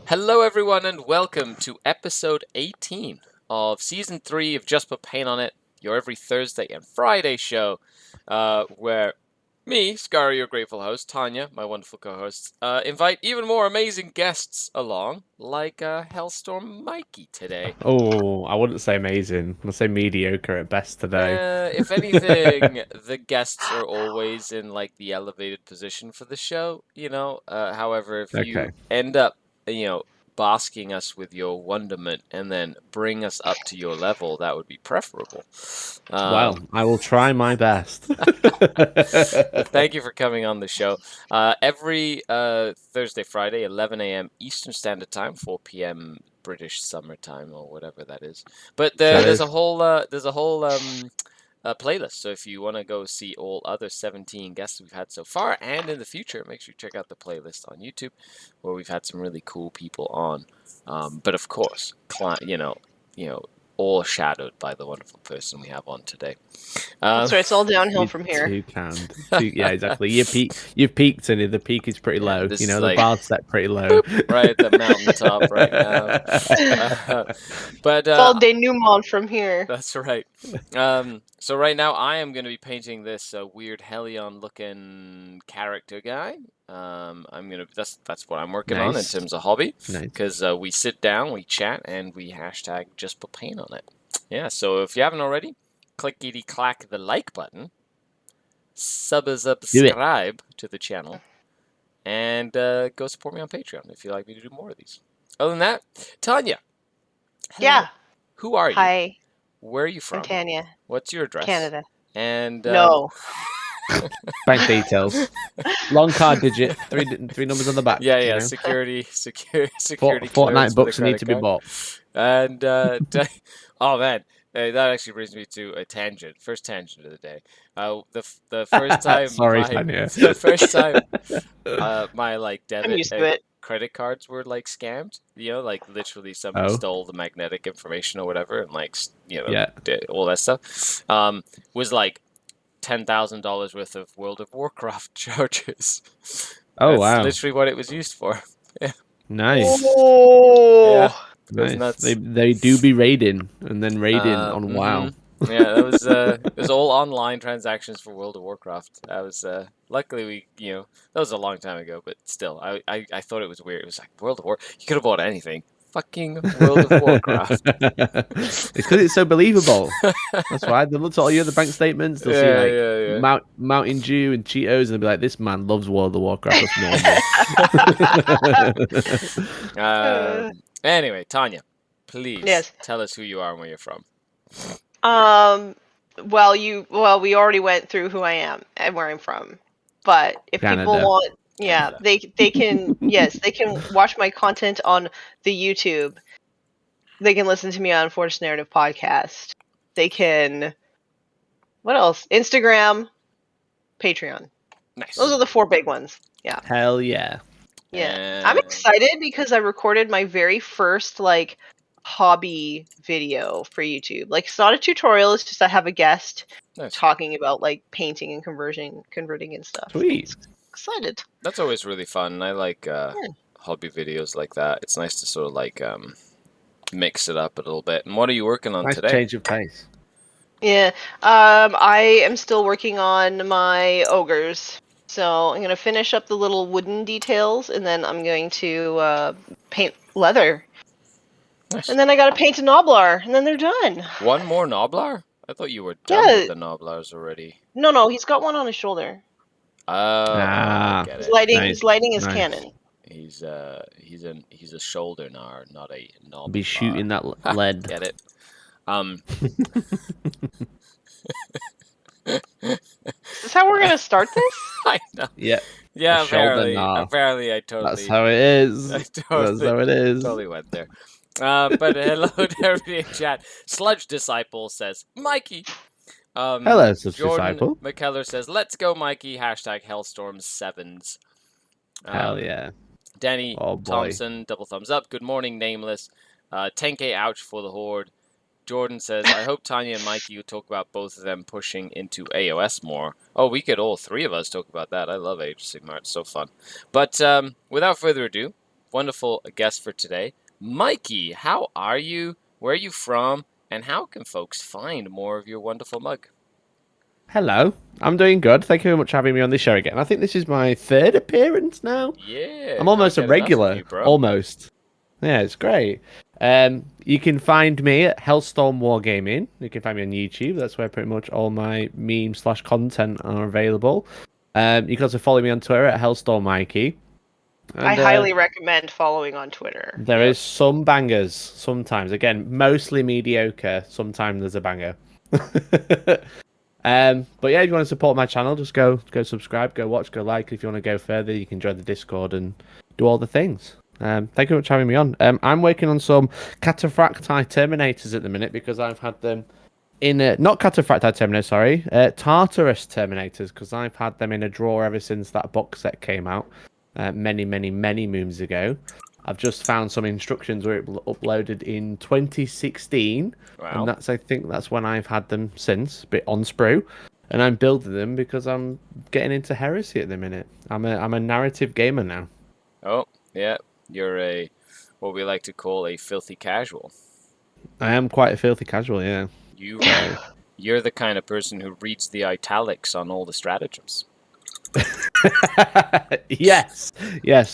Hello, everyone, and welcome to episode 18 of season 3 of Just Put Paint on It, your every Thursday and Friday show, where me, Skari, your grateful host, Tanya, my wonderful co-host, invite even more amazing guests along, like Hellstorm Mikey today. Oh, I wouldn't say amazing. I'd say mediocre at best today. If anything, the guests are always in like the elevated position for the show, you know. However, if you Okay. end up, basking us with your wonderment and then bring us up to your level, that would be preferable. Well, I will try my best. Well, thank you for coming on the show. Every Thursday, Friday, 11 a.m. Eastern Standard Time, 4 p.m. British summertime or whatever that is. But there's a whole playlist. So if you want to go see all other 17 guests we've had so far and in the future, make sure you check out the playlist on YouTube, where we've had some really cool people on. But of course, all shadowed by the wonderful person we have on today. That's right. It's all downhill from here. Too kind. Yeah, exactly. You've peaked, and the peak is pretty low. This You is know, like- the bar's set pretty low. Right at the mountaintop right now. But It's all denouement from here. that's right. So right now I am going to be painting this weird Hellion-looking character guy. That's what I'm working on in Nice. terms of hobby. Nice. Because we sit down, we chat, and we hashtag just put paint on it. Yeah, so if you haven't already, clickety-clack the like button, subscribe to the channel, and go support me on Patreon if you'd like me to do more of these. Other than that, Tanya. Hello. Yeah. Who are you? Hi, Where are you from? I'm Tanya, What's your address? Canada. And No. Bank details. Long card digit. Three numbers on the back. Yeah, you know? security. Fortnite clearance books with a need to be credit bought. card. And oh man, that actually brings me to a tangent. First tangent of the day. The first time. Sorry, my, Tanya. The first time my like I'm debit used to and it. credit cards were like scammed. You know, like literally somebody Oh. stole the magnetic information or whatever, and like Yeah. did all that stuff. Was like $10,000 worth of World of Warcraft charges. Oh, That's wow. literally what it was used for. Nice. Oh. Yeah. It was Nice. nuts. They do be raiding and then raiding on WoW. Yeah, that was it was all online transactions for World of Warcraft. That was luckily that was a long time ago, but still, I thought it was weird. It was like World of War. You could have bought anything. Fucking World of Warcraft. It's because it's so believable. That's why they look at all your other bank statements. They'll see like Mountain Dew and Cheetos, and they'll be like, "This man loves World of Warcraft." That's normal. Anyway, Tanya, please Yes. tell us who you are and where you're from. Well, we already went through who I am and where I'm from. But if people Canada. want, yeah, Canada. they can, yes, they can watch my content on the YouTube. They can listen to me on Forged Narrative Podcast. They can, what else? Instagram, Patreon. Nice. Those are the 4 big ones. Yeah. Hell yeah. Yeah. I'm excited because I recorded my very first like hobby video for YouTube. Like it's not a tutorial, it's just I have a guest Nice. talking about like painting and converting and stuff. Sweet. Excited. That's always really fun. I like hobby videos like that. It's nice to sort of like mix it up a little bit. And what are you working on Nice today? change of pace. Yeah. I am still working on my ogres. So I'm gonna finish up the little wooden details and then I'm going to paint leather. Nice. And then I gotta paint a Noblar, and then they're done. One more Noblar? I thought you were done with the Noblars already. No, he's got one on his shoulder. Oh, I get He's it. lighting. Nice, He's lighting his nice. cannon. He's a shoulder gnar, not a Noblar. Be shooting that lead. Get it? Is this how we're gonna start this? I know. Yeah. Yeah, A shoulder apparently. gnar. Apparently, I totally. That's how it is. I That's totally, how it is. totally went there. But hello to everybody in chat. Sludge Disciple says, Mikey. Hello, Sludge Jordan Disciple. McKellar says, let's go, Mikey. Hashtag Hellstorm 7s. Hell yeah. Danny Oh, boy. Thompson, double thumbs up. Good morning, Nameless. 10K ouch for the Horde. Jordan says, I hope Tanya and Mikey will talk about both of them pushing into AOS more. Oh, we could all three of us talk about that. I love Age of Sigmar. It's so fun. But without further ado, wonderful guest for today. Mikey, how are you? Where are you from? And how can folks find more of your wonderful mug? Hello, I'm doing good. Thank you very much for having me on the show again. I think this is my third appearance now. Yeah. I'm almost a regular. Almost. Yeah, it's great. You can find me at Hellstorm Wargaming. You can find me on YouTube. That's where pretty much all my meme/content are available. You can also follow me on Twitter at Hellstorm Mikey. And, I highly recommend following on Twitter. There is some bangers sometimes. Again, mostly mediocre. Sometimes there's a banger. But yeah, if you want to support my channel, just go subscribe, go watch, go like. If you want to go further, you can join the Discord and do all the things. Thank you very much for having me on. I'm working on some Cataphracti Terminators at the minute because I've had them in not Cataphracti Terminators, sorry, Tartarus Terminators, because I've had them in a drawer ever since that box set came out many moons ago. I've just found some instructions where it uploaded in 2016, and I think that's when I've had them since, a bit on sprue, and I'm building them because I'm getting into heresy at the minute. I'm a narrative gamer now. Oh yeah. You're a, what we like to call a filthy casual. I am quite a filthy casual, yeah. You're the kind of person who reads the italics on all the stratagems. Yes,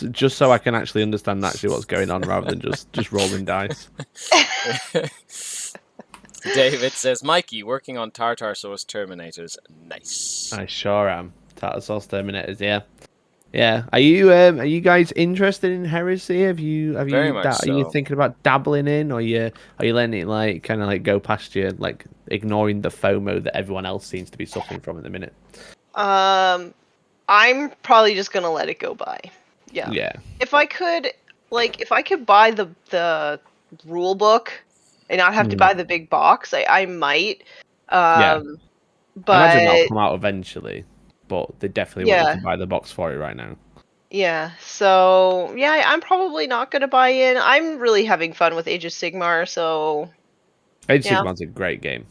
just so I can actually understand what's going on rather than just rolling dice. David says, Mikey, working on Tartar Sauce Terminators. Nice. I sure am. Tartar Sauce Terminators, yeah. Yeah, are you guys interested in heresy? Are you thinking about dabbling in, or are you letting it kind of go past you, ignoring the FOMO that everyone else seems to be suffering from at the minute? I'm probably just gonna let it go by. Yeah. Yeah. If I could buy the rule book and not have to buy the big box, I might. Yeah. But I imagine that'll come out eventually. But they definitely want you to buy the box for it right now. Yeah, so yeah, I'm probably not gonna buy in. I'm really having fun with Age of Sigmar, so Age of Sigmar's a great game.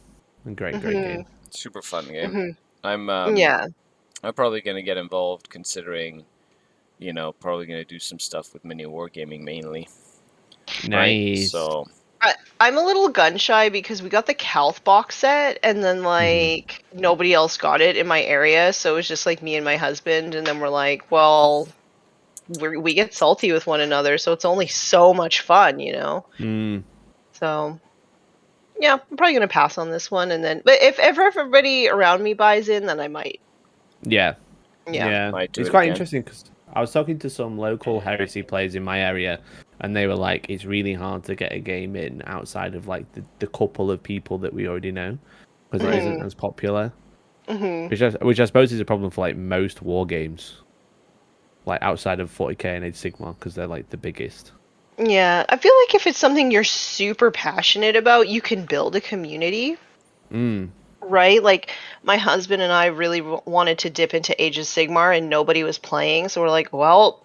Great game. Super fun game. I'm probably gonna get involved, considering, probably gonna do some stuff with mini wargaming mainly. Nice. Right? So I'm a little gun shy because we got the Calth box set, and then nobody else got it in my area, so it was just me and my husband, and then we're like, well, we get salty with one another, so it's only so much fun, So yeah, I'm probably gonna pass on this one, but if everybody around me buys in, then I might. Yeah. It's quite interesting because I was talking to some local heresy players in my area, and they were like, it's really hard to get a game in outside of the couple of people that we already know, because it isn't as popular. Which I suppose is a problem for most war games, outside of 40k and Age of Sigmar, because they're the biggest. Yeah, I feel if it's something you're super passionate about, you can build a community. Right? My husband and I really wanted to dip into Age of Sigmar, and nobody was playing, so we're like, well,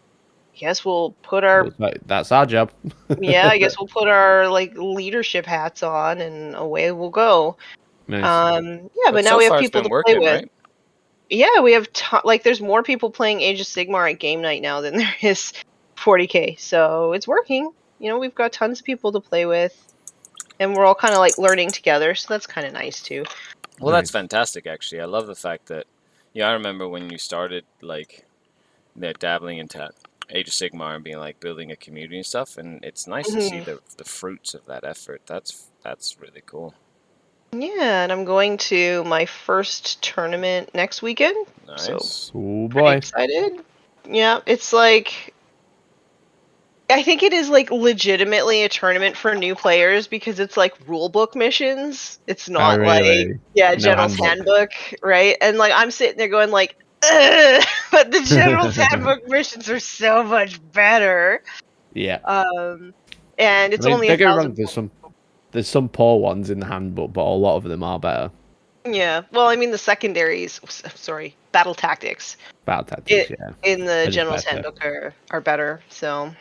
I guess we'll put our... That's our job. Yeah, I guess we'll put our, leadership hats on, and away we'll go. Nice. Yeah, but now we have people to play with. Right? Yeah, we have... there's more people playing Age of Sigmar at game night now than there is 40k, so it's working. We've got tons of people to play with, and we're all kind of, learning together, so that's kind of nice, too. Well, that's fantastic, actually. I love the fact that, I remember when you started, dabbling into Age of Sigmar and being building a community and stuff, and it's nice to see the fruits of that effort. That's really cool. Yeah, and I'm going to my first tournament next weekend. Nice. Oh boy. Pretty excited. Yeah, it's I think it is legitimately a tournament for new players because it's rule book missions. It's not General's Handbook, right? And I'm sitting there going ugh! But the General's Handbook missions are so much better. Yeah. And it's only 1,000. There's some poor ones in the handbook, but a lot of them are better. Yeah. Well, the secondaries. Sorry, battle tactics. In the General's Handbook are better. So.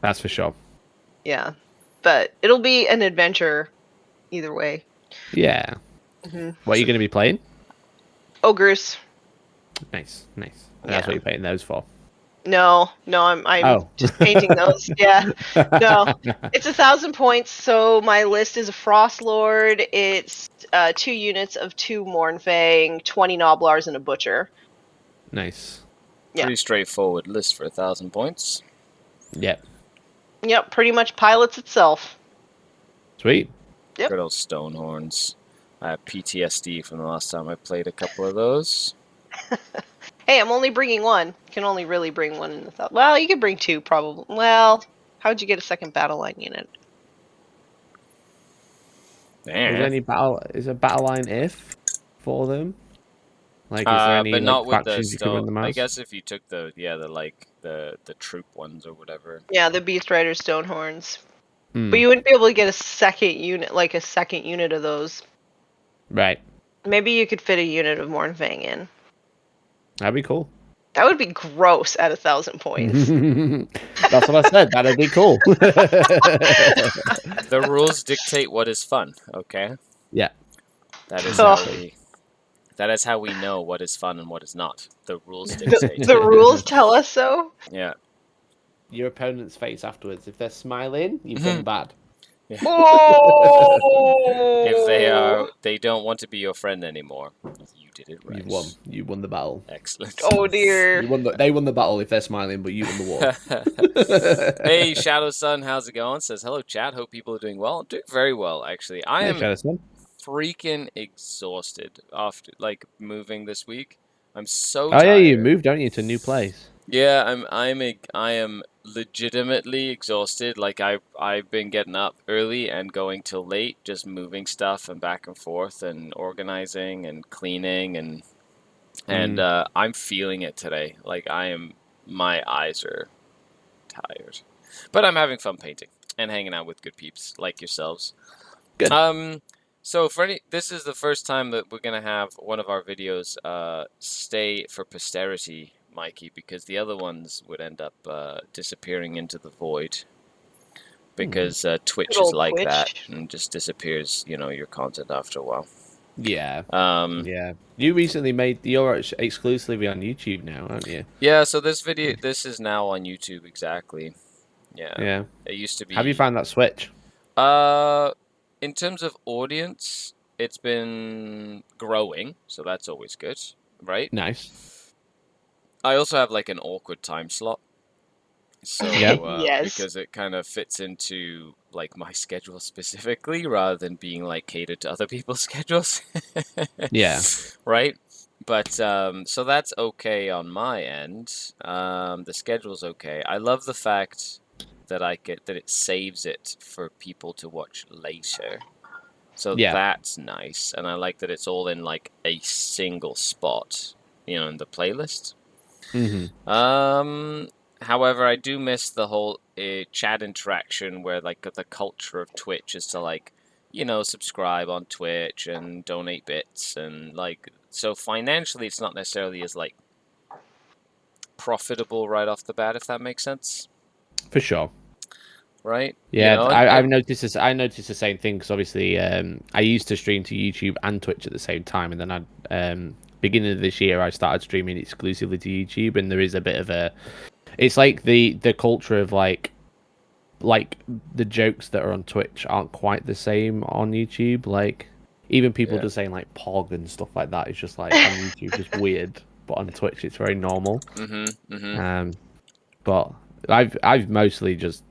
That's for sure. Yeah, but it'll be an adventure either way. Yeah. Hmm. What are you going to be playing? Ogres. Nice. And Yeah. that's what you're painting those for. No, I'm Oh. just painting those. Yeah. No. It's 1,000 points, so my list is a Frost Lord, it's 2 units of 2 Mournfang, 20 Noblars, and a Butcher. Nice. Yeah. Pretty straightforward list for 1,000 points. Yep. Yep, pretty much pilots itself. Sweet. Yep. Good old Stonehorns. I have PTSD from the last time I played a couple of those. Hey, I'm only bringing one. You can only really bring one in the thought. Well, you could bring 2 probably. Well, how'd you get a second battle line unit? Is there any battle? Is a battle line if for them? Like, is there any but like not with the factions you can run stone. them I as? guess if you took the the troop ones or whatever. Yeah, the Beast Rider Stonehorns. Hmm. But you wouldn't be able to get a second unit of those. Right. Maybe you could fit a unit of Mournfang in. That'd be cool. That would be gross at 1,000 points. That's what I said. That'd be cool. The rules dictate what is fun. Okay. Yeah. That is Oh. how we. That is how we know what is fun and what is not. The rules dictate. The rules tell us so. Yeah. Your opponent's face afterwards. If they're smiling, you've done bad. Oh! If they don't want to be your friend anymore. You did it right. You've won. You won the battle. Excellent. Oh dear. They won the battle if they're smiling, but you won the war. Hey, Shadow Sun, how's it going? Says hello, chat. Hope people are doing well. Doing very well, actually. I am freaking exhausted after moving this week. I'm so tired. Yeah, you moved, don't you, to a new place? Yeah, I am legitimately exhausted. Like I've been getting up early and going till late, just moving stuff and back and forth and organizing and cleaning and I'm feeling it today. Like my eyes are tired, but I'm having fun painting and hanging out with good peeps like yourselves. Good. So this is the first time that we're gonna have one of our videos stay for posterity, Mikey, because the other ones would end up disappearing into the void. Because Twitch is like Twitch. that and just disappears, your content after a while. Yeah. Yeah. You recently you're exclusively on YouTube now, aren't you? Yeah, so this is now on YouTube, exactly. Yeah. Yeah. It used to be. Have you found that switch? In terms of audience, it's been growing, so that's always good, right? Nice. I also have like an awkward time slot. So Yes. because it kind of fits into like my schedule specifically rather than being like catered to other people's schedules. Yeah. Right? But so that's okay on my end. The schedule's okay. I love the fact that it saves it for people to watch later. So that's nice, and I like that it's all in like a single spot, in the playlist. Mm-hmm. However, I do miss the whole chat interaction where like the culture of Twitch is to like, subscribe on Twitch and donate bits and like so financially it's not necessarily as like profitable right off the bat, if that makes sense. For sure. Right? Yeah, I've noticed this. I noticed the same thing because obviously I used to stream to YouTube and Twitch at the same time, and then beginning of this year I started streaming exclusively to YouTube, and there is a bit of it's like the culture of like the jokes that are on Twitch aren't quite the same on YouTube. Like even people just saying like pog and stuff like that is just like on YouTube just weird, but on Twitch it's very normal. But I've mostly it was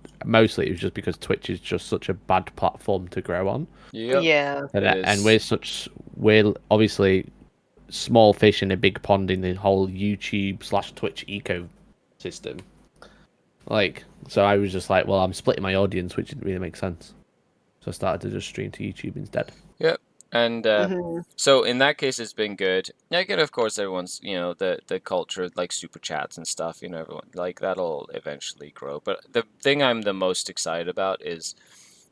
just because Twitch is just such a bad platform to grow on. Yep. Yeah. And we're obviously small fish in a big pond in the whole YouTube/Twitch ecosystem. Like, so I was just like, well, I'm splitting my audience, which didn't really make sense. So I started to just stream to YouTube instead. Yep. And so in that case, it's been good. Yeah, again, of course, everyone's, the culture, like super chats and stuff, everyone, like that'll eventually grow. But the thing I'm the most excited about is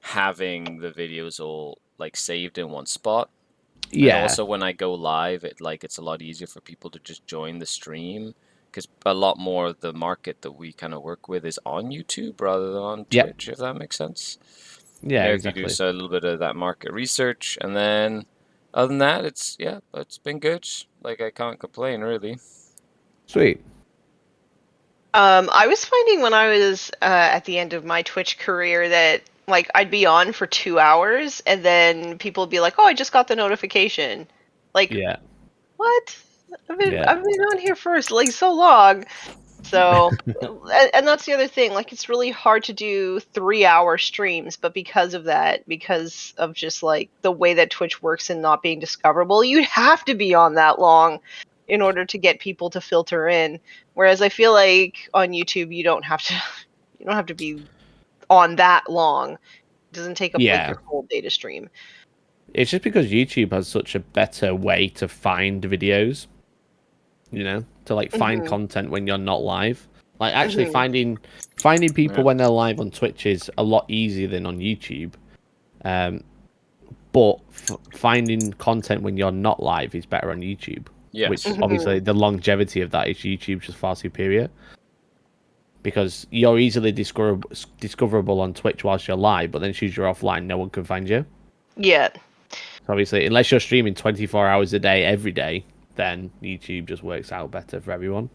having the videos all like saved in one spot. Yeah. And also when I go live, it's a lot easier for people to just join the stream because a lot more of the market that we kind of work with is on YouTube rather than on Twitch, if that makes sense. Yeah, If exactly. you do so a little bit of that market research, and then other than that, it's been good. Like I can't complain really. Sweet. I was finding when I was at the end of my Twitch career that like I'd be on for 2 hours and then people would be like, "Oh, I just got the notification." Like, Yeah. what? Yeah. I've been on here for like so long. So, and that's the other thing. Like, it's really hard to do 3-hour streams, but because of that, because of just like the way that Twitch works and not being discoverable, you'd have to be on that long in order to get people to filter in. Whereas I feel like on YouTube, you don't have to, you don't have to be on that long. It doesn't take up like Yeah. your whole day to stream. It's just because YouTube has such a better way to find videos, to like find Mhm. content when you're not live. Like actually Mhm. finding people Yeah. when they're live on Twitch is a lot easier than on YouTube. But finding content when you're not live is better on YouTube. Yes. Which Mhm. obviously the longevity of that is YouTube just far superior. Because you're easily discoverable on Twitch whilst you're live, but then as soon as you're offline, no one can find you. Yeah. So obviously, unless you're streaming 24 hours a day, every day, then YouTube just works out better for everyone.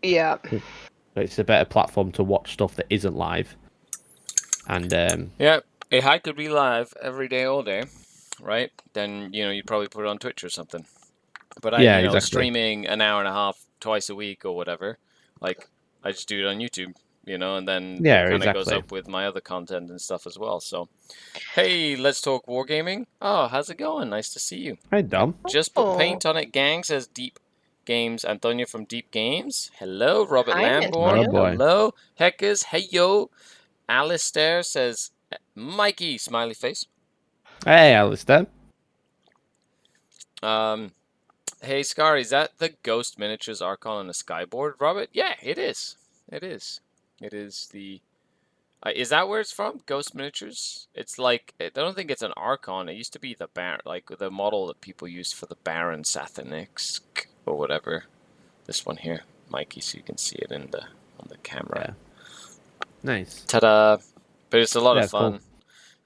Yeah. But it's a better platform to watch stuff that isn't live. And Yeah, if I could be live every day, all day, right? Then you'd probably put it on Twitch or something. But yeah, exactly. streaming an hour and a half twice a week or whatever, like I just do it on YouTube, and then Yeah, it kind of goes exactly. up with my other content and stuff as well. So, hey, let's talk wargaming. Oh, how's it going? Nice to see you. Hey, Dom. Just put paint on it, gang, says Deep Games. Antonio from Deep Games. Hello, Robert Hi, Lamborn. Oh, boy. Hello, Heckers. Hey, yo. Alistair says, Mikey, smiley face. Hey, Alistair. Hey, Skari, is that the Ghost Miniatures Archon on the Skyboard, Robert? Yeah, it is. It is. It is the... is that where it's from? Ghost Miniatures? It's like... I don't think it's an Archon. It used to be the Baron, like the model that people used for the Baron Sathanix or whatever. This one here, Mikey, so you can see it on the camera. Yeah. Nice. Ta-da! But it's a lot of fun. Cool.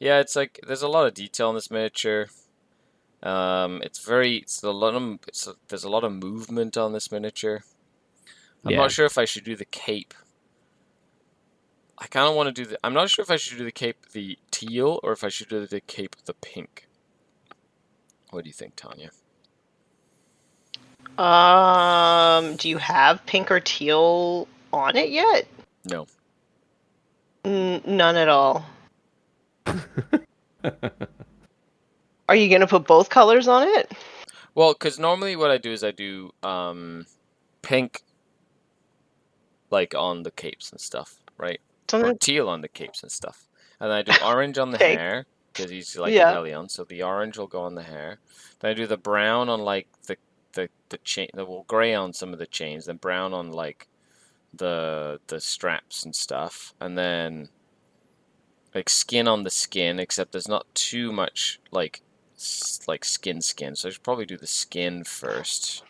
Yeah, it's like there's a lot of detail in this miniature. There's a lot of movement on this miniature. I'm not sure if I should do the cape. I kind of want to do I'm not sure if I should do the cape the teal or if I should do the cape the pink. What do you think, Tanya? Do you have pink or teal on it yet? No. None at all. Are you gonna put both colors on it? Well, because normally what I do is I do pink, like on the capes and stuff, right? Or teal on the capes and stuff, and then I do orange on the hair because he's like a Hellion, so the orange will go on the hair. Then I do the brown on like the chain, gray on some of the chains, then brown on like the straps and stuff, and then like skin on the skin, except there's not too much like skin, so I should probably do the skin first,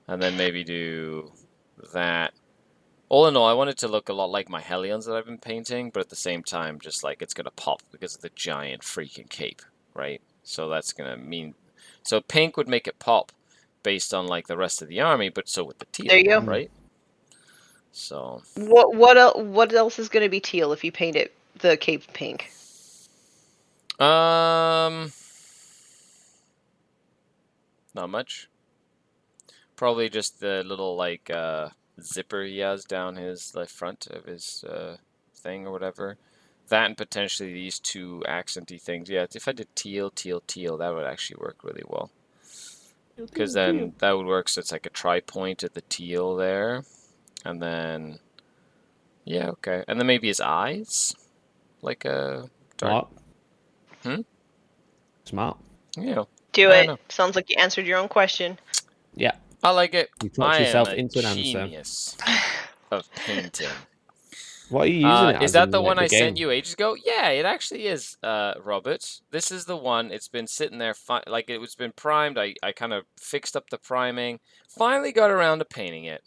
and then maybe do that. All in all, I want it to look a lot like my Hellions that I've been painting, but at the same time, just like it's gonna pop because of the giant freaking cape, right? So that's gonna mean, so pink would make it pop based on like the rest of the army, but so would the teal, there you go. right? So what else is gonna be teal if you paint it the cape pink? Not much. Probably just the little like zipper he has down his front of his thing or whatever. That and potentially these two accenty things. Yeah, if I did teal, that would actually work really well. Because then that would work, so it's like a tri-point of the teal there. And then, yeah, okay. And then maybe his eyes? Like a dark... Smart. Yeah. Do it. Sounds like you answered your own question. Yeah. I like it. You talked yourself into an answer. Genius of painting. What are you using it as? Is that the one I sent you ages ago? Yeah, it actually is, Robert. This is the one. It's been sitting there, it's been primed. I kind of fixed up the priming. Finally got around to painting it.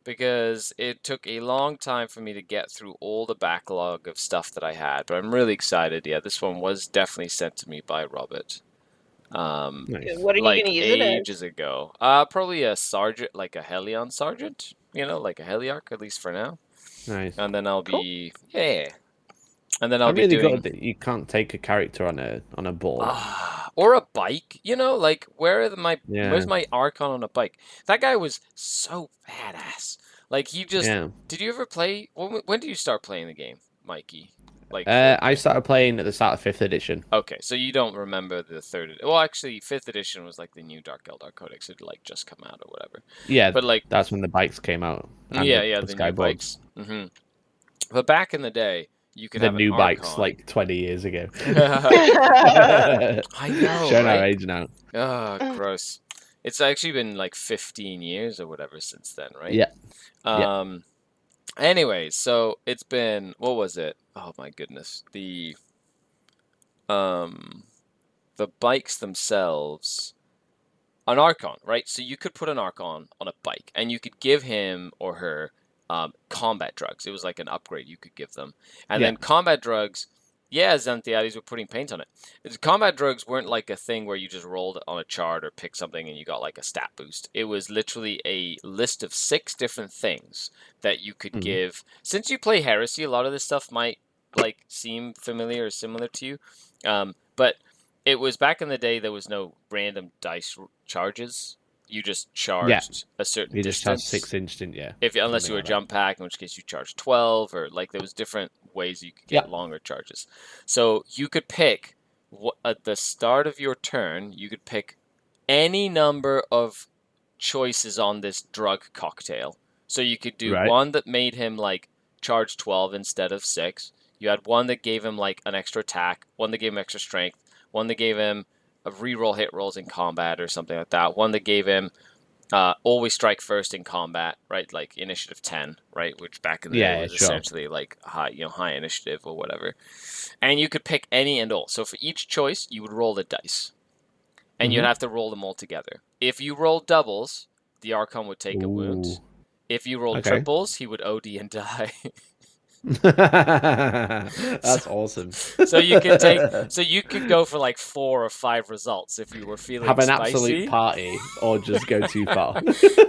because it took a long time for me to get through all the backlog of stuff that I had. But I'm really excited. Yeah, this one was definitely sent to me by Robert. Nice. What are you Like gonna use it as? ages ago. Probably a sergeant, like a Helion sergeant. You know, like a Heliarch, at least for now. Nice. And then I'll Cool. be And then I'll I'm be really doing good that you can't take a character on a board. or a bike. You know, like where's Yeah. my Archon on a bike? That guy was so badass. Like he just. Yeah. Did you ever play? When did you start playing the game, Mikey? Like I started playing at the start of 5th edition. Okay, so you don't remember the third. Well, actually, 5th edition was like the new Dark Eldar Codex. It like just come out or whatever. Yeah, But like, that's when the bikes came out. And yeah, the the sky new boards. bikes. But back in the day, you could The have new an bikes, Archon. like 20 years ago. I know, Showing our right? age now. Oh, gross. It's actually been like 15 years or whatever since then, right? Yeah. Yeah. Anyways, so it's been, what was it? Oh my goodness. The bikes themselves, an Archon, right? So you could put an Archon on a bike and you could give him or her combat drugs. It was like an upgrade you could give them. And then combat drugs, yeah, Xanthiades were putting paint on it. Combat drugs weren't like a thing where you just rolled on a chart or picked something and you got like a stat boost. It was literally a list of 6 different things that you could give. Since you play Heresy, a lot of this stuff might like seem familiar or similar to you. But it was back in the day, there was no random dice charges. You just charged a certain You just have distance. 6 instant, yeah. Unless you were jump pack, in which case you charged 12, or like there was different ways you could get longer charges. So you could pick at the start of your turn, you could pick any number of choices on this drug cocktail. So you could do one that made him like charge 12 instead of 6. You had one that gave him like an extra attack, one that gave him extra strength, one that gave him a reroll hit rolls in combat or something like that, one that gave him always strike first in combat, right? Like initiative 10, right? Which back in the day was essentially like high initiative or whatever. And you could pick any and all. So for each choice, you would roll the dice. And you'd have to roll them all together. If you rolled doubles, the Archon would take a wound. If you rolled triples, he would OD and die. That's awesome. So you could go for like 4 or 5 results if you were feeling have an spicy. absolute party or just go too far.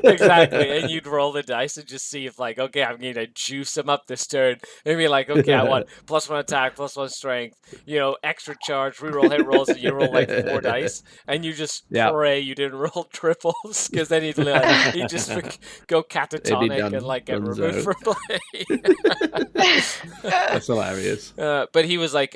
Exactly, and you'd roll the dice and just see if like, okay, I'm going to juice him up this turn. Maybe like, okay, I want +1 attack, +1 strength, extra charge, reroll hit rolls, and you roll like 4 dice, and you just pray you didn't roll triples, because then he'd just go catatonic and like get removed from play. That's hilarious. But he was like,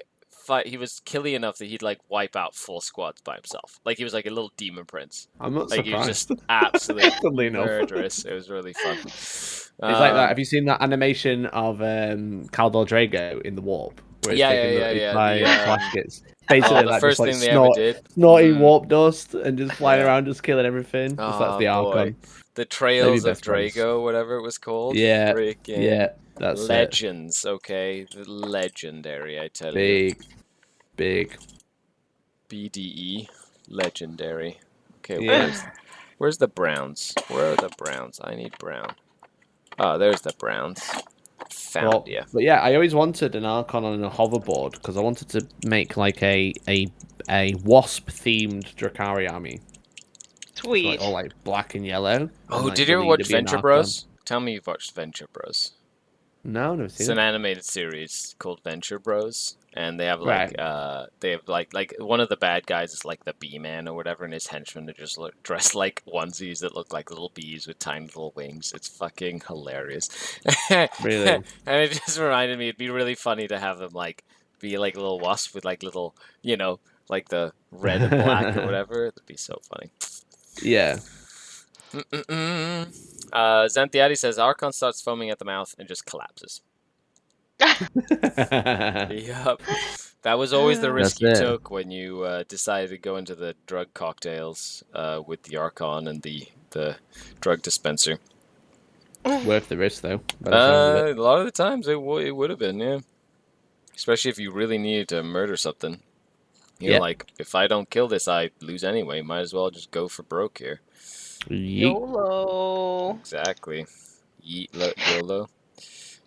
he was killy enough that he'd like wipe out full squads by himself. Like he was like a little demon prince. I'm not like surprised. He was just absolutely murderous. It was really fun. It's like that. Have you seen that animation of Caldor Drago in the warp? Where it's flash kits. Basically, the like first just, like, thing they ever did. Snorting warp dust and just flying around, just killing everything. That's the Archon. The Trails of Drago, whatever it was called. Yeah, freaking that's legends. Okay, legendary. I tell you. Big. BDE, legendary. Okay, where's the Browns? Where are the Browns? I need Brown. Oh, there's the Browns. Found you. But yeah, I always wanted an Archon on a hoverboard because I wanted to make like a wasp themed Drakari army. Sweet. So, like, all like black and yellow. Oh, did you ever watch Venture Bros? Tell me you've watched Venture Bros. No, never seen it. It's an animated series called Venture Bros, and they have like like one of the bad guys is like the bee man or whatever, and his henchmen are just dressed like onesies that look like little bees with tiny little wings. It's fucking hilarious. Really? And it just reminded me it'd be really funny to have them like be like little wasps with like little, like the red and black or whatever. It'd be so funny. Yeah. Xanthiades says Archon starts foaming at the mouth and just collapses. Yep. That was always the risk you took when you decided to go into the drug cocktails with the Archon and the drug dispenser. Worth the risk, though. A lot of the times it would have been, yeah. Especially if you really needed to murder something. You're like, if I don't kill this, I lose anyway. Might as well just go for broke here. YOLO. Exactly. Yeet, YOLO.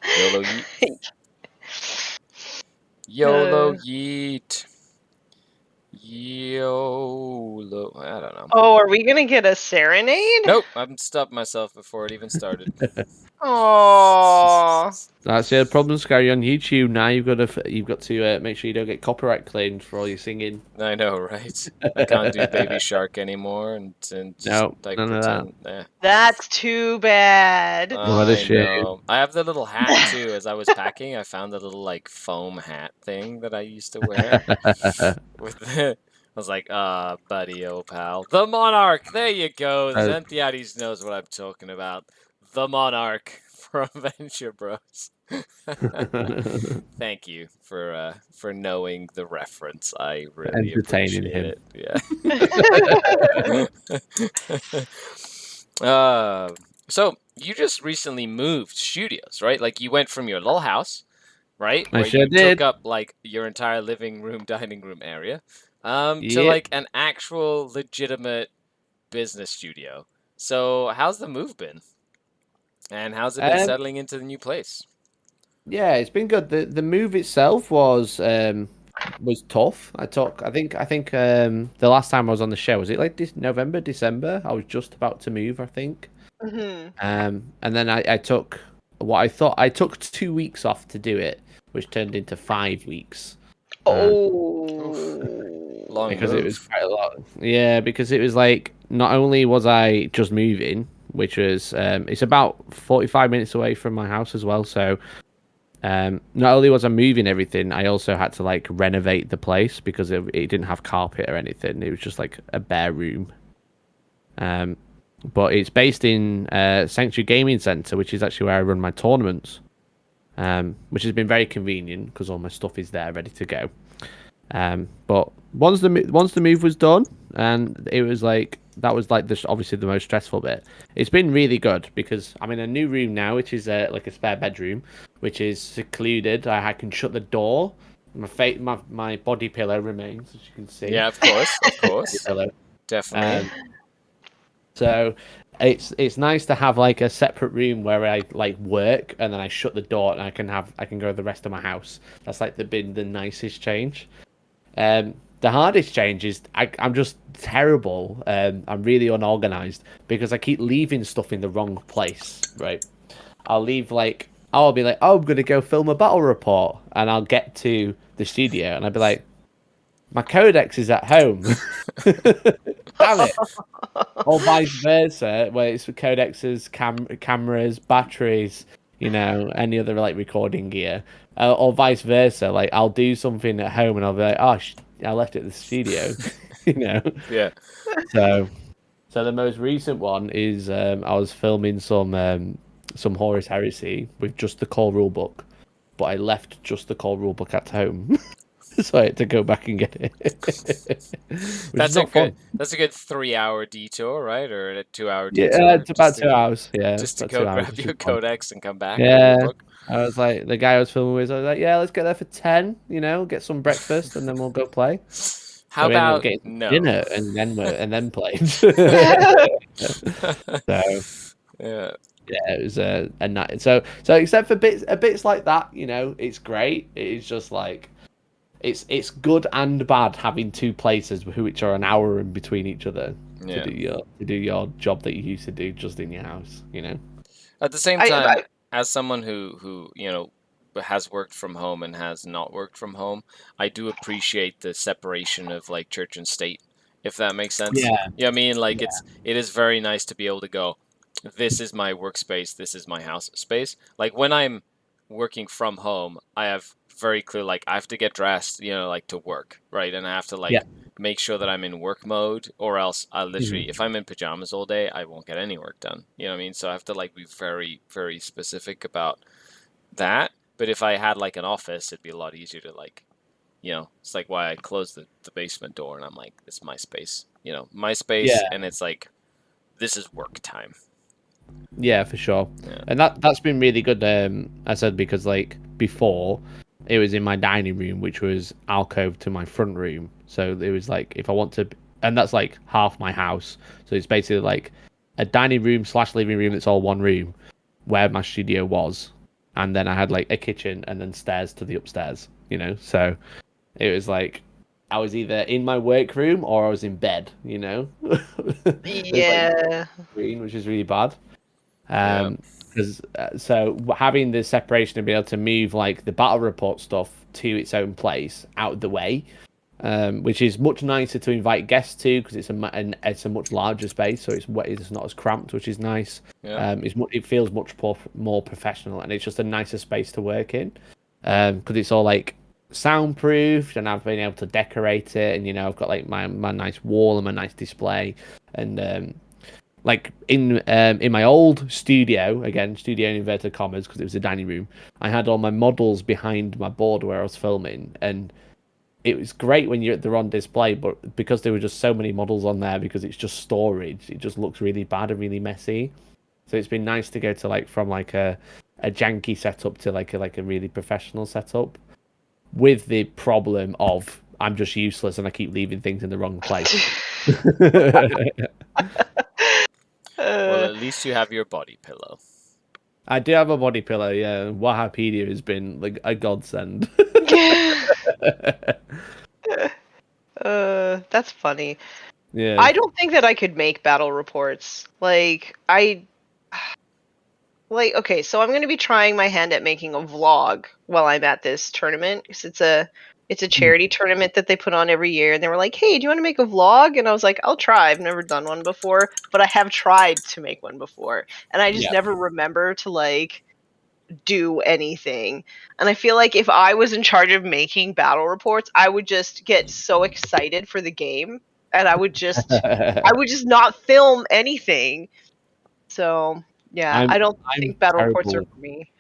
YOLO yeet. YOLO yeet. YOLO. I don't know. Oh, are we gonna get a serenade? Nope, I've stopped myself before it even started. Oh. That's the problem, Skari, on YouTube. Now you've got to make sure you don't get copyright claimed for all your singing. I know, right? I can't do Baby Shark anymore and just No, like none of pretend. Eh. That's too bad. What a I shame. know. I have the little hat too. As I was packing, I found the little like foam hat thing that I used to wear. With the, I was like, buddy, oh pal, the Monarch. There you go. Zentiades knows what I'm talking about. The Monarch from Venture Bros. Thank you for knowing the reference. I really Entertaining appreciate him. it. Yeah. So you just recently moved studios, right? Like you went from your little house, right, I where sure you did. took up like your entire living room, dining room area, to Yep. like an actual legitimate business studio. So how's the move been? And how's it been settling into the new place? Yeah, it's been good. The move itself was tough. I think the last time I was on the show, was it like this November, December? I was just about to move, I think. Mm-hmm. And then I took 2 weeks off to do it, which turned into 5 weeks. Long Because move. it was quite a lot. Yeah, because it was like not only was I just moving, which was it's about 45 minutes away from my house as well, so not only was I moving everything, I also had to like renovate the place because it didn't have carpet or anything. It was just like a bare room. But it's based in Sanctuary Gaming Centre, which is actually where I run my tournaments, which has been very convenient because all my stuff is there ready to go. But once the move was done, and it was like that was like obviously the most stressful bit. It's been really good because I'm in a new room now, which is like a spare bedroom, which is secluded. I can shut the door. My body pillow remains, as you can see. Yeah, of course, definitely. So it's nice to have like a separate room where I like work, and then I shut the door and I can go to the rest of my house. That's like been the nicest change. The hardest change is I'm just terrible. I'm really unorganized because I keep leaving stuff in the wrong place. Right, I'll be like, oh, I'm gonna go film a battle report, and I'll get to the studio, and I'll be like, my codex is at home. Damn it. Or vice versa, where it's codexes, cameras, batteries, any other like recording gear, or vice versa. Like I'll do something at home and I'll be like, oh, I left it at the studio, Yeah. So the most recent one is I was filming some Horus Heresy with just the core rulebook, but I left just the core rulebook at home. So I had to go back and get it. That's a good 3-hour detour, right? Or a 2-hour detour? Yeah, it's about 2 hours. Yeah, just to go grab your codex and come back. Yeah, I was like the guy I was filming with. I was like, yeah, let's get there for 10. Get some breakfast and then we'll go play. How about dinner and then play? Yeah. Yeah, it was a night. So except for bits like that, it's great. It is just like. It's good and bad having two places which are an hour in between each other to do your job that you used to do just in your house. At the same time, as someone who has worked from home and has not worked from home, I do appreciate the separation of like church and state, if that makes sense. Yeah. You know what I mean? Like it is very nice to be able to go, this is my workspace, this is my house space. Like when I'm working from home, I have very clear, like I have to get dressed, like to work, right? And I have to make sure that I'm in work mode, or else I literally, if I'm in pajamas all day, I won't get any work done. You know what I mean? So I have to like be very, very specific about that. But if I had like an office, it'd be a lot easier to like, it's like why I closed the basement door and I'm like, it's my space, my space, and it's like, this is work time. Yeah, for sure. Yeah. And that's been really good. I said because like before, it was in my dining room, which was alcove to my front room. So it was like if I want to, and that's like half my house. So it's basically like a dining room / living room that's all one room. where my studio was, and then I had like a kitchen and then stairs to the upstairs. So it was like I was either in my workroom or I was in bed. It was like Yeah. green, which is really bad. Yeah. Because so having the separation and being able to move like the battle report stuff to its own place out of the way, which is much nicer to invite guests to because it's a much larger space, so it's not as cramped, which is nice. Yeah. It feels much more professional, and it's just a nicer space to work in because it's all like soundproofed, and I've been able to decorate it, and I've got like my nice wall and my nice display, and like in my old studio, again, studio in inverted commas because it was a dining room, I had all my models behind my board where I was filming, and it was great when they're on display, but because there were just so many models on there, because it's just storage, it just looks really bad and really messy. So it's been nice to go to like from like a janky setup to like a really professional setup, with the problem of I'm just useless and I keep leaving things in the wrong place. Well, at least you have your body pillow. I do have a body pillow, yeah. Wahapedia has been like a godsend. That's funny. Yeah. I don't think that I could make battle reports. Okay, so I'm going to be trying my hand at making a vlog while I'm at this tournament, because it's a charity tournament that they put on every year, and they were like, "Hey, do you want to make a vlog?" And I was like, "I'll try. I've never done one before, but I have tried to make one before, and I just never remember to like do anything." And I feel like if I was in charge of making battle reports, I would just get so excited for the game, and I would just not film anything. So yeah, I don't think battle reports are for me.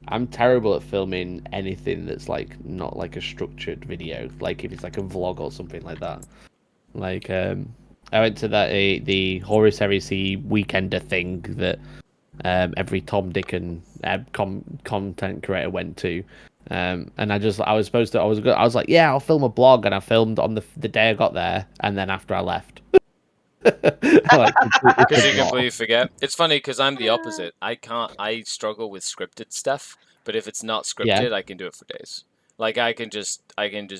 I'm terrible at filming anything that's like not like a structured video, like if it's like a vlog or something like that. Like I went to the Horus Heresy weekender thing that every Tom, Dick, and content creator went to, and I was like, yeah, I'll film a blog, and I filmed on the day I got there, and then after I left. Because you completely forget. It's funny because I'm the opposite. I struggle with scripted stuff, but if it's not scripted, I can do it for days. Like I can just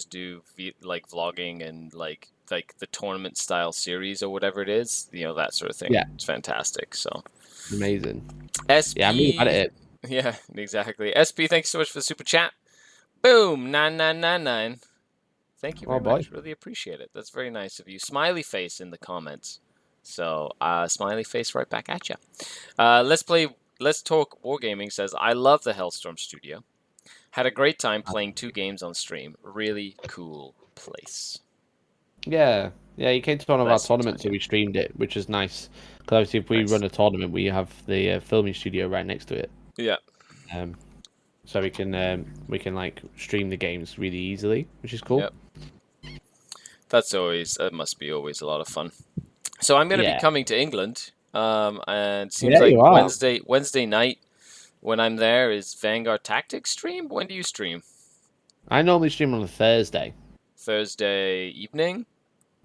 do like vlogging and like the tournament style series or whatever it is, that sort of thing. Yeah, it's fantastic. So amazing. SP, yeah, I'm really bad at it. Yeah, exactly. SP, thanks so much for the super chat. Boom, 9999. Thank you very much. Really appreciate it. That's very nice of you. Smiley face in the comments. So, smiley face right back at you. Let's Talk Wargaming says, I love the Hellstorm studio. Had a great time playing 2 games on stream. Really cool place. Yeah, you came to one of our tournaments and we streamed it, which is nice. Because obviously, if we run a tournament, we have the filming studio right next to it. Yeah. So we can like stream the games really easily, which is cool. Yep. That must be always a lot of fun. So I'm going to be coming to England, and it seems like Wednesday night when I'm there is Vanguard Tactics stream. When do you stream? I normally stream on a Thursday. Thursday evening?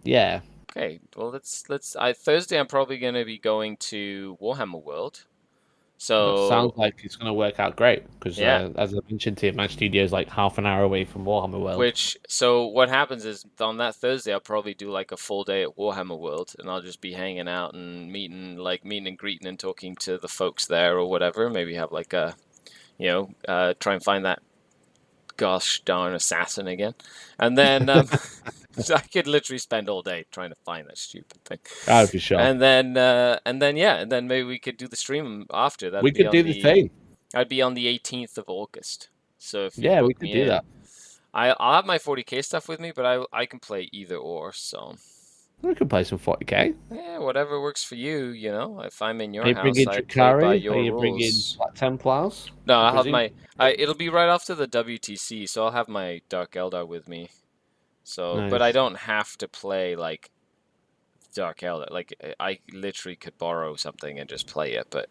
Yeah. Okay. Well, Thursday I'm probably going to be going to Warhammer World. So that sounds like it's going to work out great because, as I mentioned to you, my studio is like half an hour away from Warhammer World. So what happens is on that Thursday, I'll probably do like a full day at Warhammer World, and I'll just be hanging out and meeting and greeting and talking to the folks there or whatever. Maybe have like a, try and find that gosh darn assassin again, and then so I could literally spend all day trying to find that stupid thing. I'd be sure. And then maybe we could do the stream after that. We could do the thing. I'd be on the 18th of August. So if we could do that. I'll have my 40k stuff with me, but I can play either or. So we could play some 40k. Yeah, whatever works for you. If I'm in your house, I play by your rules. Are you bringing Black Templars? No, I'll have my. It'll be right after the WTC, so I'll have my Dark Eldar with me. So, nice. But I don't have to play like Dark Elder. Like I literally could borrow something and just play it, but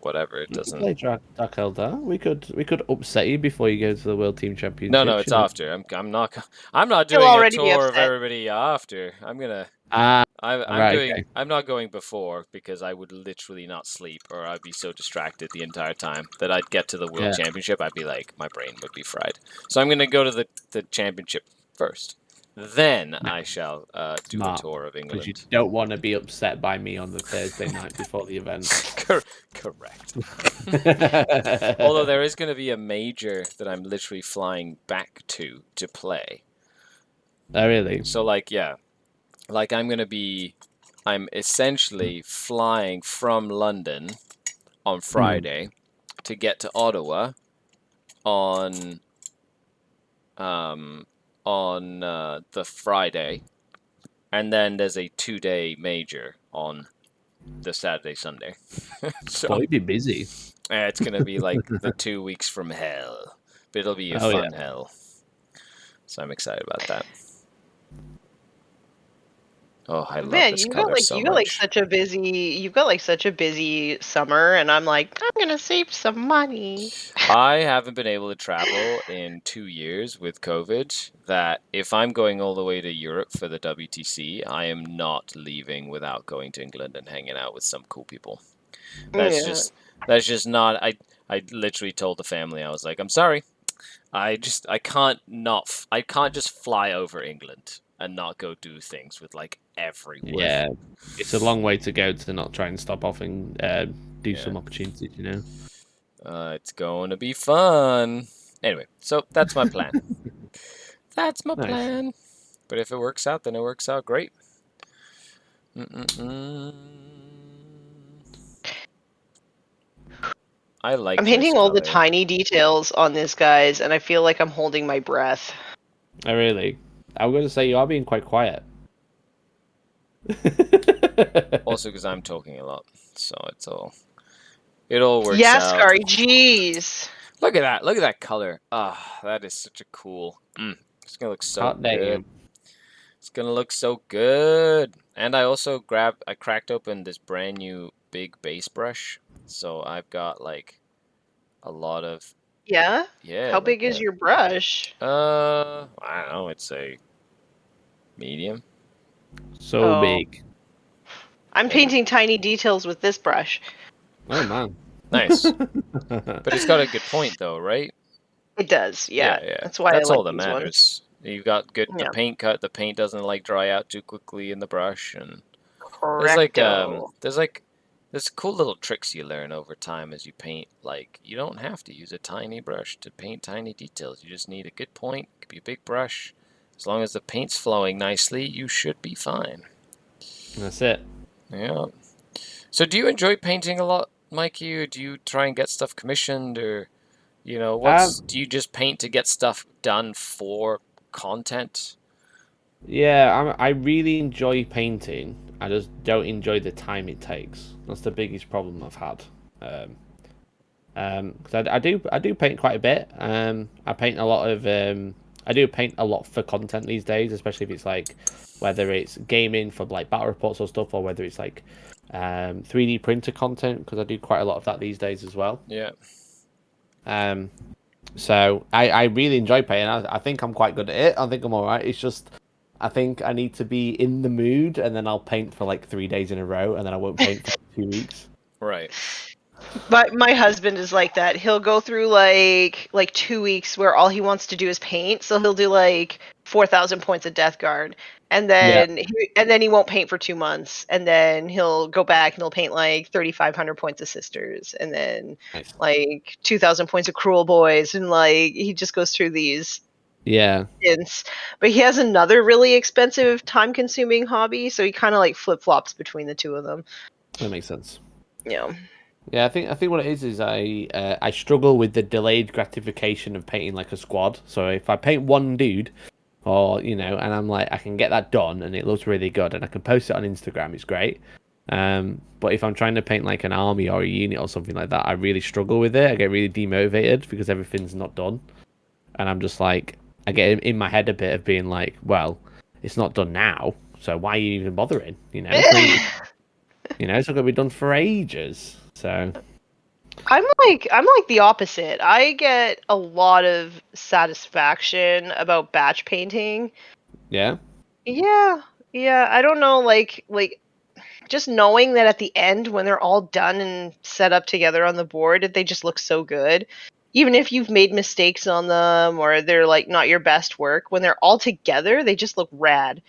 whatever. It You could doesn't. play Dark Eldar. We could upset you before you go to the World Team No, Championships. it's after. I'm not He'll doing a already be tour of upset. everybody after. I'm gonna. Ah, I'm right. doing. Okay. I'm not going before because I would literally not sleep, or I'd be so distracted the entire time that I'd get to the World Yeah. Championship. I'd be like, my brain would be fried. So I'm gonna go to the championship first. Then I shall do a Smart. tour of Because you England. don't want to be upset by me on the Thursday night before the event. Correct. Although there is going to be a major that I'm literally flying back to play. Oh, really? So like I'm essentially flying from London on Friday to get to Ottawa on the Friday, and then there's a 2-day major on the Saturday, Sunday. So Boy, be busy. it's gonna be like the 2 weeks from hell, but it'll be a fun hell. So I'm excited about that. Oh, I love Man, this you color got like so you got like much. you've got like such a busy summer, and I'm like, I'm gonna save some money. I haven't been able to travel in 2 years with COVID. That if I'm going all the way to Europe for the WTC, I am not leaving without going to England and hanging out with some cool people. That's Yeah. just not. I literally told the family, I was like, I'm sorry, I can't just fly over England and not go do things with like everyone. Yeah, it's a long way to go to not try and stop off and do some opportunities, It's going to be fun. Anyway, so that's my plan. That's my Nice. plan. But if it works out, then it works out great. Mm-mm-mm. I like. I'm painting this all the color. tiny details on this, guys, and I feel like I'm holding my breath. Oh, really? I'm going to say you are being quite quiet. Also, because I'm talking a lot, so it all works Yeah, out. Skari, jeez. Look at that! Look at that color. Ah, that is such a cool. It's gonna look so Hot damn. good. It's gonna look so good. And I also I cracked open this brand new big base brush, so I've got like a lot of Yeah? yeah. How like big is your brush? I don't know. It's a medium. So Oh. big. I'm painting tiny details with this brush. Oh, man. Nice. But it's got a good point, though, right? It does, yeah. That's why That's I like all that these matters. ones. You've got good the Yeah. paint cut. The paint doesn't like dry out too quickly in the brush, and Correcto. there's cool little tricks you learn over time as you paint. Like you don't have to use a tiny brush to paint tiny details. You just need a good point. It could be a big brush. As long as the paint's flowing nicely, you should be fine. That's it. Yeah. So do you enjoy painting a lot, Mikey, or do you try and get stuff commissioned, or do you just paint to get stuff done for content? Yeah, I really enjoy painting. I just don't enjoy the time it takes. That's the biggest problem I've had. Because I do paint quite a bit. I paint a lot of I do paint a lot for content these days, especially if it's like whether it's gaming for like battle reports or stuff, or whether it's like 3D printer content, because I do quite a lot of that these days as well. Yeah. So I really enjoy painting. I think I'm quite good at it. I think I'm alright. It's just I think I need to be in the mood, and then I'll paint for like 3 days in a row, and then I won't paint for 2 weeks. Right. But my husband is like that. He'll go through like 2 weeks where all he wants to do is paint. So he'll do like 4,000 points of Death Guard, and then he won't paint for 2 months, and then he'll go back and he'll paint like 3,500 points of Sisters, and then like 2,000 points of Cruel Boys, and like he just goes through these. Yeah. But he has another really expensive, time-consuming hobby, so he kind of like flip-flops between the two of them. That makes sense. Yeah. Yeah, I think what it is I struggle with the delayed gratification of painting like a squad. So if I paint one dude, or and I'm like I can get that done and it looks really good and I can post it on Instagram, it's great. But if I'm trying to paint like an army or a unit or something like that, I really struggle with it. I get really demotivated because everything's not done, and I'm just like I get in my head a bit of being like, well, it's not done now, So why are you even bothering? You know, it's not going to be done for ages. So I'm like the opposite. I get a lot of satisfaction about batch painting. yeah, Yeah, yeah. I don't know, like just knowing that at the end when they're all done and set up together on the board, they just look so good. Even if you've made mistakes on them or they're like not your best work, when they're all together, they just look rad.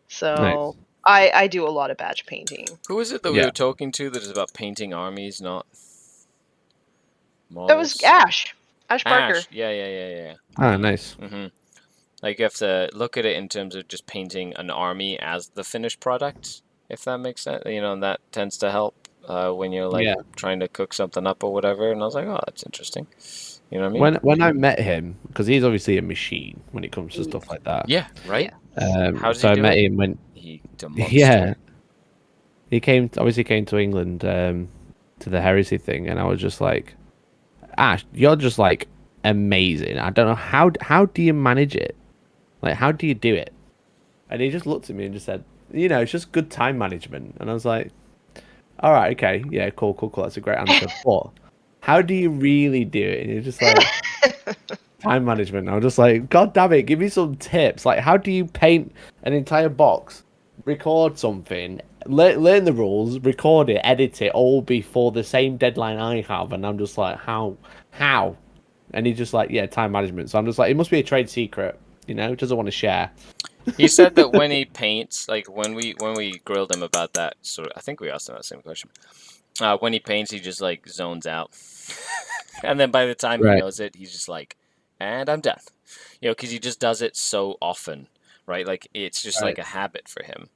nice. So I do a lot of batch painting. Who is it that we Yeah. were talking to that is about painting armies, not That was models? Ash. Ash Parker. Ash. Yeah. Ah, nice. Mm-hmm. Like, you have to look at it in terms of just painting an army as the finished product, if that makes sense. You know, and that tends to help when you're, like, Yeah. trying to cook something up or whatever. And I was like, oh, that's interesting. You know what I mean? When I met him, because he's obviously a machine when it comes to stuff like that. Yeah, right? How did So he I do met it? him when He demonstrated. yeah, he came to England to the heresy thing, and I was just like, Ash, you're just like amazing. I don't know how do you manage it? Like, how do you do it? And he just looked at me and just said, it's just good time management. And I was like, all right, okay, yeah, cool. That's a great answer. But how do you really do it? And you're just like, time management. I'm just like, God damn it, give me some tips. Like, how do you paint an entire box, record something, learn the rules, record it, edit it, all before the same deadline I have? And I'm just like, how? And he's just like, yeah, time management. So I'm just like, it must be a trade secret, doesn't want to share. He said that when he paints, like when we grilled him about that, sort of, I think we asked him that same question. When he paints, he just like zones out, and then by the time he Right. knows it, he's just like, "And I'm done," because he just does it so often, right? Like it's just like a habit for him.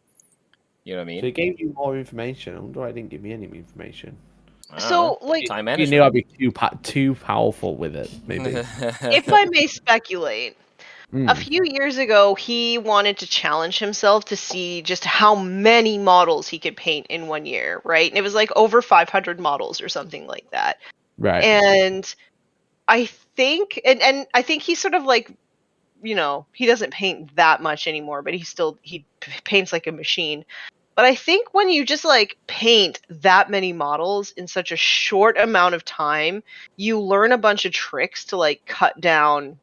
You know what I mean? So he gave you more information. I wonder why he didn't give me any information. I don't So, know. like, time You knew I'd be too powerful with it, maybe. if I may speculate, a few years ago, he wanted to challenge himself to see just how many models he could paint in 1 year, right? And it was like over 500 models or something like that. Right. And I think, and I think he's sort of like, he doesn't paint that much anymore, but he paints like a machine. But I think when you just like paint that many models in such a short amount of time, you learn a bunch of tricks to like cut down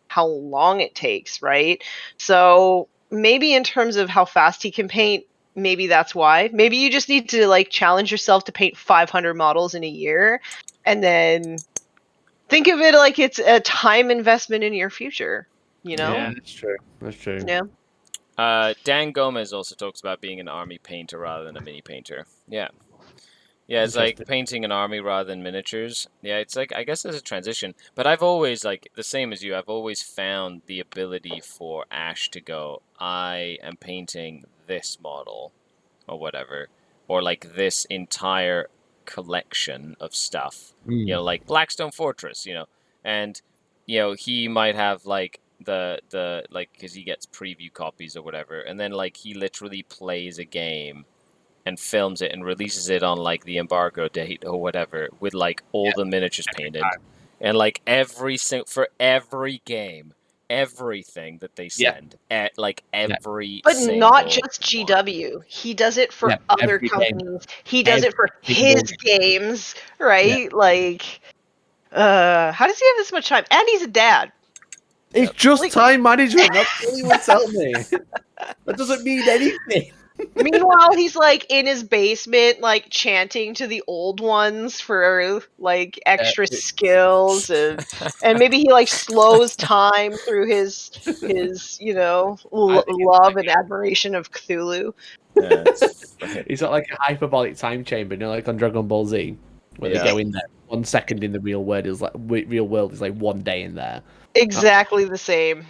how long it takes, right? So maybe in terms of how fast he can paint, maybe that's why. Maybe you just need to like challenge yourself to paint 500 models in a year and then think of it like it's a time investment in your future, Yeah, that's true. Yeah. Dan Gomez also talks about being an army painter rather than a mini painter. Yeah, it's like painting an army rather than miniatures. Yeah, it's like, I guess there's a transition. But I've always, like, the same as you, I've always found the ability for Ash to go, I am painting this model, or whatever, or like this entire collection of stuff. Like Blackstone Fortress, and he might have like the like, because he gets preview copies or whatever, and then like he literally plays a game and films it and releases it on like the embargo date or whatever with like all the miniatures painted, and like for every game, everything that they send, like every But not single just GW. He does it for other every game. companies. He does it for Every his games, right? Like, how does he have this much time? And he's a dad. It's just time management. That's all you would tell me. That doesn't mean anything. Meanwhile, he's like in his basement, like chanting to the old ones for like extra skills, and maybe he like slows time through his love and admiration of Cthulhu. He's got like a hyperbolic time chamber, like on Dragon Ball Z, where they go in there 1 second in the real world is like 1 day in there. Exactly the same.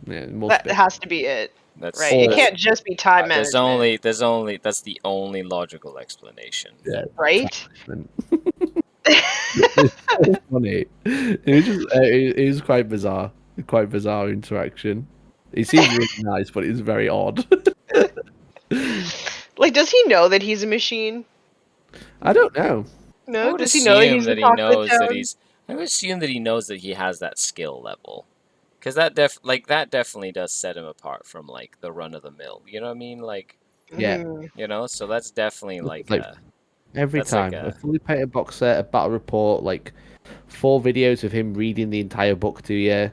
Yeah, That has to be it. That's right. It can't just be time management. That's the only logical explanation. Yeah. Right? It's so funny. It was quite bizarre. Quite bizarre interaction. He seems really nice, but it's very odd. Like, does he know that he's a machine? I don't know. No, does he know that he's I would assume that he knows that he has that skill level. Because that definitely does set him apart from like the run of the mill. You know what I mean? Like, Yeah. so that's definitely like Like every that's like time a fully painted box set, a battle report, like 4 videos of him reading the entire book to you.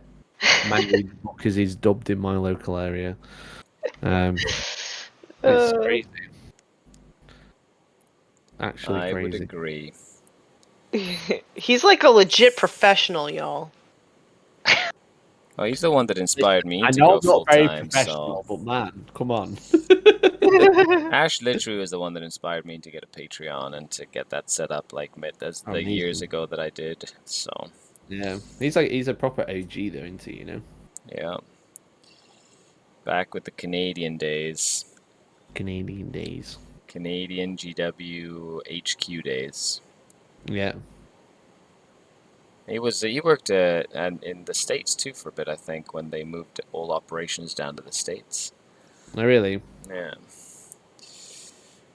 Man reading the book because he's dubbed in my local area. It's crazy. Actually I would crazy. agree. He's like a legit professional, y'all. Oh, he's the one that inspired me I to know go I'm full not very time. professional, So but man, come on. Ash literally was the one that inspired me to get a Patreon and to get that set up like the years Amazing. ago that I did. So Yeah, he's a proper OG though, isn't he? You know. yeah, back with the Canadian days, Canadian days. Canadian GW HQ days. Yeah. He worked in the States too for a bit, I think, when they moved all operations down to the States. Oh, really? Yeah.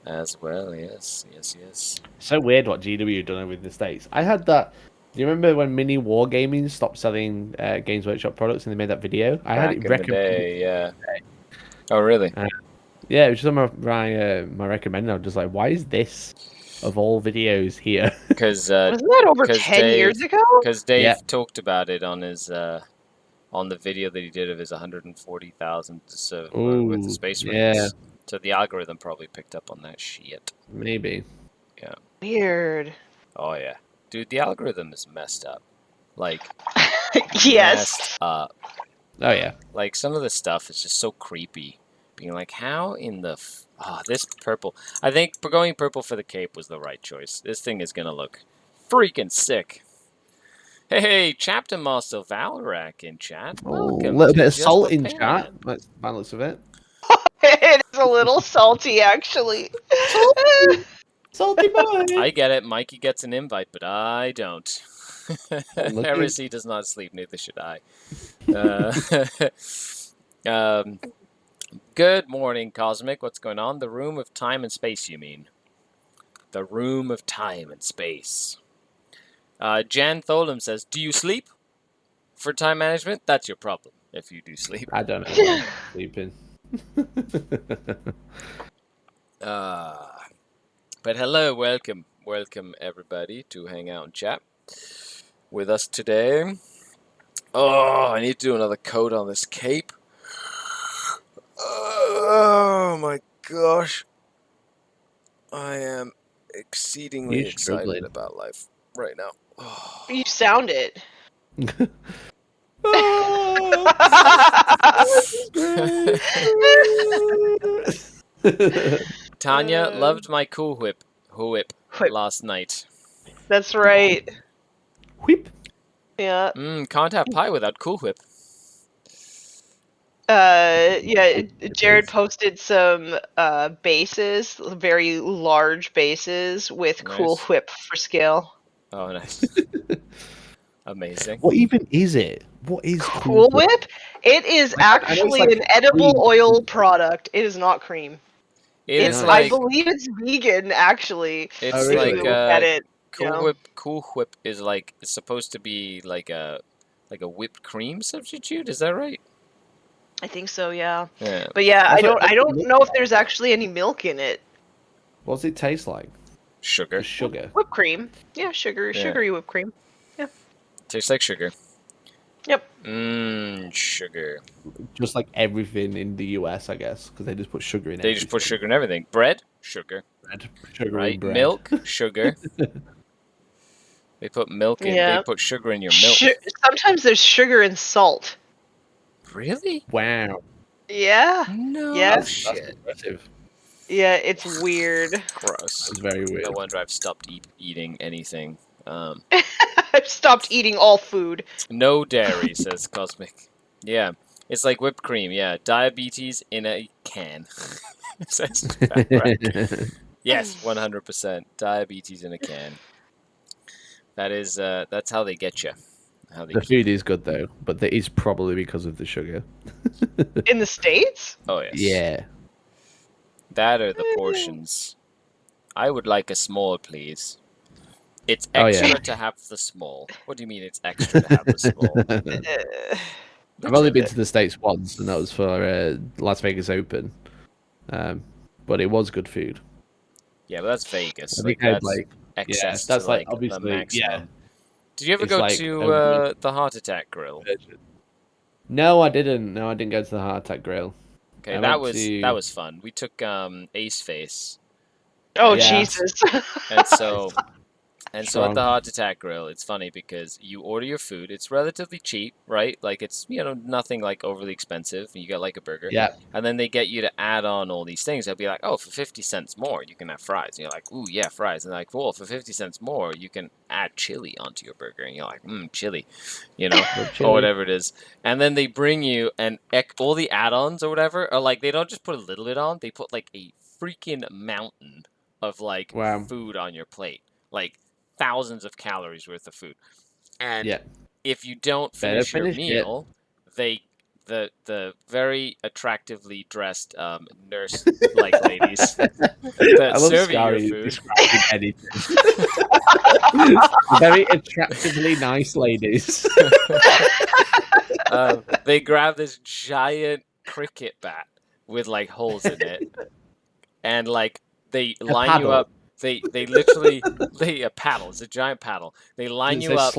As well, yes. So weird what GW done over in the States. I had that. Do you remember when Mini Wargaming stopped selling Games Workshop products and they made that video? I had Back it in the recommended. day, yeah. Oh, really? Yeah, it was just on my recommended. I was just like, why is this of all videos here? Because Wasn't that over 10 years ago? Because Dave Yeah. talked about it on his on the video that he did of his 140,000 with the Space Marines. Yeah, So the algorithm probably picked up on that shit. maybe. Yeah. Weird. Oh yeah, dude, the algorithm is messed up. Like Yes. messed up. Oh yeah. Like some of the stuff is just so creepy. Being like, how in the this purple? I think going purple for the cape was the right choice. This thing is gonna look freaking sick. Hey, Chapter Master Valrak in chat. A Welcome. little to bit of Just salt for in Pain on chat. It. That's by the looks of it. It is a little salty, actually. Salty boy. I get it. Mikey gets an invite, but I don't. Unlucky. Heresy does not sleep. Neither should I. Good morning, Cosmic. What's going on? The room of time and space, you mean? The room of time and space. Jan Tholem says, do you sleep for time management? That's your problem, if you do sleep. I don't know. I'm sleeping. But hello, welcome everybody to hang out and chat with us today. Oh, I need to do another coat on this cape. Oh my gosh. I am exceedingly excited about life right now. Oh. You sound it. Tanya loved my cool whip last night. That's right. Whip. Yeah. Can't have pie without Cool Whip. Yeah, Jared posted some bases, very large bases with Cool Nice. Whip for scale. Oh, nice. Amazing. What even is it? What is Cool Whip? It is I know it's actually like an edible cream. oil product. It is not cream. It's I like believe it's vegan, actually. it's Oh, really? If you like look at it. Cool Whip is like it's supposed to be like a whipped cream substitute. Is that right? I think so, yeah. Yeah. But yeah, I That's what- don't know if there's actually any milk in it. What does it taste like? Sugar. Just sugar. Whipped cream. Yeah, sugary whipped cream. Tastes like sugar. Yep. Sugar. Just like everything in the US, I guess, because they just put sugar in it. They just put sugar in everything. Bread, sugar. Bread. Sugar Right? in bread. Milk, sugar. They put milk in. Yeah. They put sugar in your milk. Sometimes there's sugar and salt. Really? Wow. Yeah. No Yes. That's shit. impressive. Yeah, it's weird. Gross. That's very weird. No wonder I've stopped eating anything. I've stopped eating all food. No dairy, says Cosmic. Yeah, it's like whipped cream. Yeah, diabetes in a can. Says Jack. Yes, 100%. Diabetes in a can. That is. That's how they get you. How they The food is good though, but that is probably because of the sugar. In the States? Oh yes. Yeah. That are the portions. I would like a small, please. It's Oh, yeah. extra to have the small. What do you mean it's extra to have the small? I've only been to the States once, and that was for Las Vegas Open. But it was good food. Yeah, but that's Vegas. I Like think I'd that's excess that's to like the obviously maximum. Did you ever It's go like to the Heart Attack Grill? No, I didn't. No, I didn't go to the Heart Attack Grill. Okay, I that went was fun. We took Ace Face. Oh and, Jesus! And so at Strong. the Heart Attack Grill, it's funny because you order your food. It's relatively cheap, right? Like it's nothing like overly expensive. You get like a burger. Yeah. And then they get you to add on all these things. They'll be like, oh, for 50 cents more, you can have fries. And you're like, ooh, yeah, fries. And they're like, well, for 50 cents more, you can add chili onto your burger. And you're like, chili, or whatever it is. And then they bring you all the add-ons or whatever are like, they don't just put a little bit on. They put like a freaking mountain of like food on your plate. Like thousands of calories worth of food. And if you don't finish your meal, the very attractively dressed nurse like ladies that serve you your food. Very attractively nice ladies. They grab this giant cricket bat with like holes in it, and like they line you up. They literally a paddle. It's a giant paddle. They line you up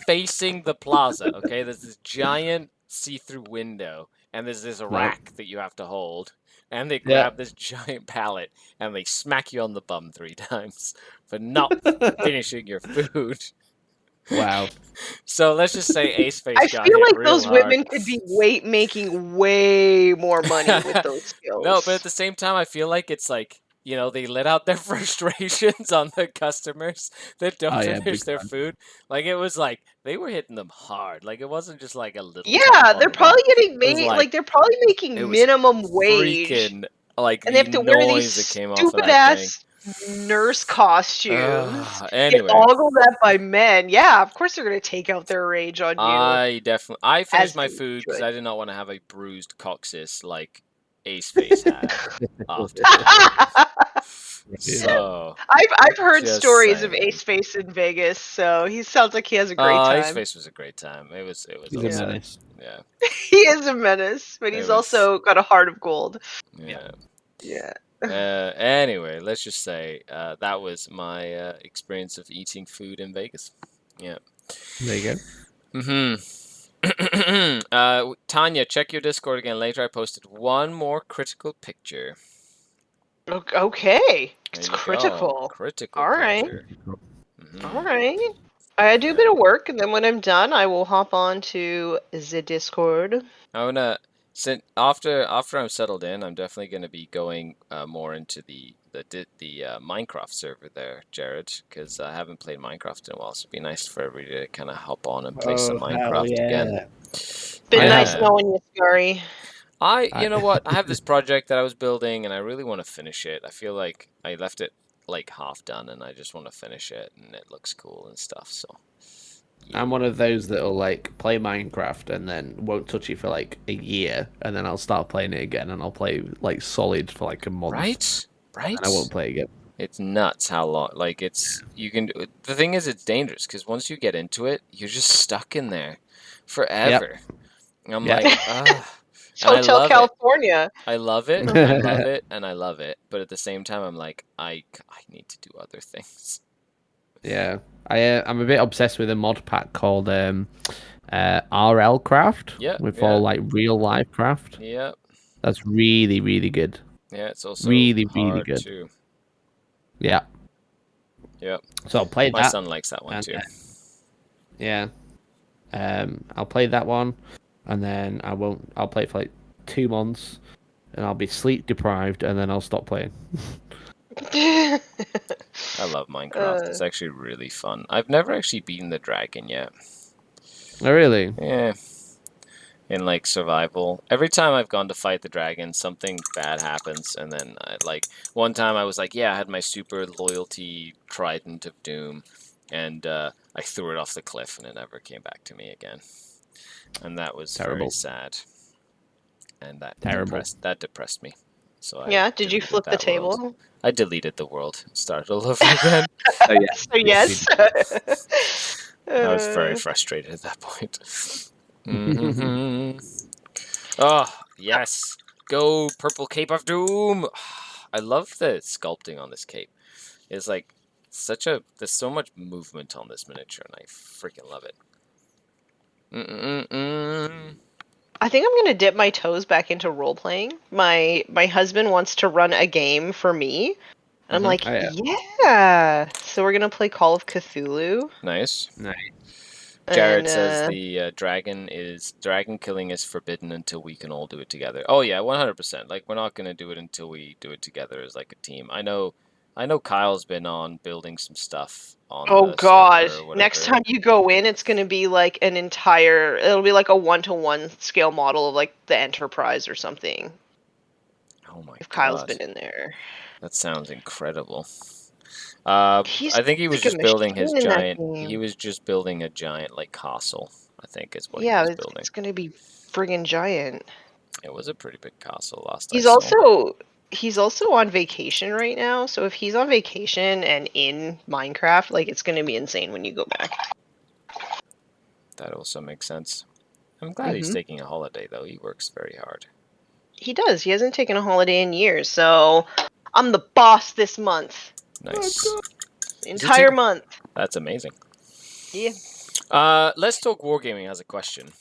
facing the plaza. Okay, there's this giant see-through window, and there's this rack that you have to hold. And they grab this giant pallet and they smack you on the bum 3 times for not finishing your food. Wow. So let's just say Ace Face. I feel like those hard. women could be making way more money with those skills. No, but at the same time, I feel like it's like, they let out their frustrations on the customers that don't finish their food. Like, it was like, they were hitting them hard. Like, it wasn't just like a little... Yeah, they're probably getting made... Like, they're probably making minimum wage. Freaking, like, and they have to wear these stupid-ass nurse costumes. Anyway. Get ogled at by men. Yeah, of course they're going to take out their rage on you. I finished my food because I did not want to have a bruised coccyx like Ace Face had after. So I've heard stories of Ace Face in Vegas, so he sounds like he has a great time. Ace Face was a great time. It was He's a menace. Yeah. He is a menace, but he's also got a heart of gold. Yeah. Anyway, let's just say that was my experience of eating food in Vegas. Yeah. There you go. Tanya, check your Discord again later. I posted one more critical picture. Okay. It's critical. Critical. All right. All right. I do a bit of work, and then when I'm done, I will hop on to the Discord. After I'm settled in, I'm definitely going to be going more into the Minecraft server there, Jared, because I haven't played Minecraft in a while, so it'd be nice for everybody to kind of hop on and play some Minecraft again. Been nice knowing you, Skari. You know what? I have this project that I was building, and I really want to finish it. I feel like I left it like half done, and I just want to finish it, and it looks cool and stuff. So I'm one of those that'll like play Minecraft and then won't touch it for like a year, and then I'll start playing it again, and I'll play like solid for like a month. Right. And I won't play it again. It's nuts how long. Like the thing is, it's dangerous because once you get into it, you're just stuck in there forever. Yep. I'm like, Hotel California. I love it. I love it, and I love it. But at the same time, I'm like, I need to do other things. Yeah, I'm a bit obsessed with a mod pack called RL Craft. With all like real life craft. Yeah. That's really, really good. Yeah, it's also really hard good too. Yeah. Yep. So I'll play My that. son likes that one too. Yeah. I'll play that one, and then I'll play it for like 2 months, and I'll be sleep deprived, and then I'll stop playing. I love Minecraft. It's actually really fun. I've never actually beaten the dragon yet. Oh, really? Yeah. In like survival, every time I've gone to fight the dragon, something bad happens, and then one time I was like, I had my super loyalty trident of doom, and I threw it off the cliff, and it never came back to me again, and that was very sad, and that depressed me. So did you flip the table? World. I deleted the world, started all over again. Yes. I was very frustrated at that point. Mm-hmm. Oh, yes. Go, Purple Cape of Doom. I love the sculpting on this cape. It's like there's so much movement on this miniature, and I freaking love it. I think I'm gonna dip my toes back into role playing. My husband wants to run a game for me, and I'm like, Oh, yeah. yeah. So we're gonna play Call of Cthulhu. Nice. Nice. Jared And, says the dragon killing is forbidden until we can all do it together. Oh yeah, 100%. Like we're not gonna do it until we do it together as like a team. I know Kyle's been on building some stuff on oh the god, server or next whatever. time you go in, it's gonna be like it'll be like a 1-to-1 scale model of like the Enterprise or something. Oh my If Kyle's god, been in there. that sounds incredible. He's I think he was like a just building his machine in that giant. He game. was just building a giant like castle. I think is what he Yeah, was it's, building. it's gonna be friggin' giant. It was a pretty big castle last I He's saw. also on vacation right now, so if he's on vacation and in Minecraft, like it's gonna be insane when you go back. That also makes sense. I'm glad he's taking a holiday though. He works very hard. He does. He hasn't taken a holiday in years, so I'm the boss this month. Nice. The entire month. That's amazing. Yeah. Let's Talk Wargaming has a question.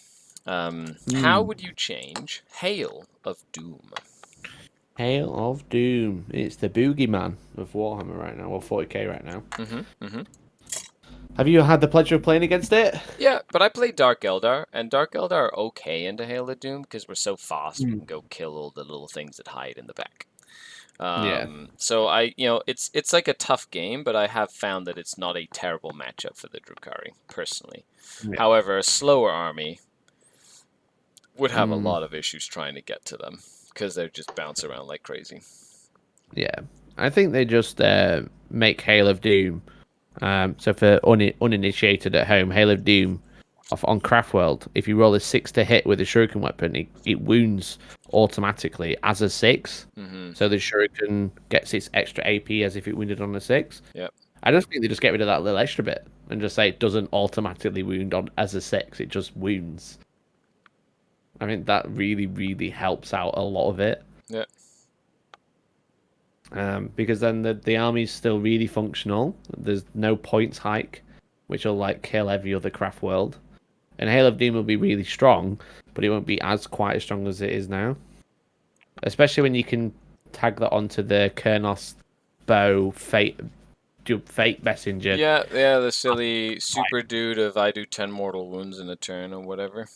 How would you change Hail of Doom? Hail of Doom. It's the boogeyman of Warhammer right now, or 40k right now. Have you had the pleasure of playing against it? Yeah, but I played Dark Eldar, and Dark Eldar are okay into Hail of Doom because we're so fast we can go kill all the little things that hide in the back. So it's like a tough game, but I have found that it's not a terrible matchup for the Drukhari, personally. Yeah. However, a slower army would have a lot of issues trying to get to them because they just bounce around like crazy. Yeah, I think they just make Hail of Doom. So for uninitiated at home, Hail of Doom on Craftworld, if you roll a 6 to hit with a shuriken weapon, it wounds automatically as a 6. So the shuriken gets its extra AP as if it wounded on a 6. Yep. I just think they just get rid of that little extra bit and just say it doesn't automatically wound on as a 6. It just wounds. I think that really, really helps out a lot of it. Yeah. Because then the army's still really functional. There's no points hike, which will like kill every other craft world. And Hail of Doom will be really strong, but it won't be quite as strong as it is now. Especially when you can tag that onto the Kernos bow fate messenger. Yeah, the silly super dude of I do 10 mortal wounds in a turn or whatever.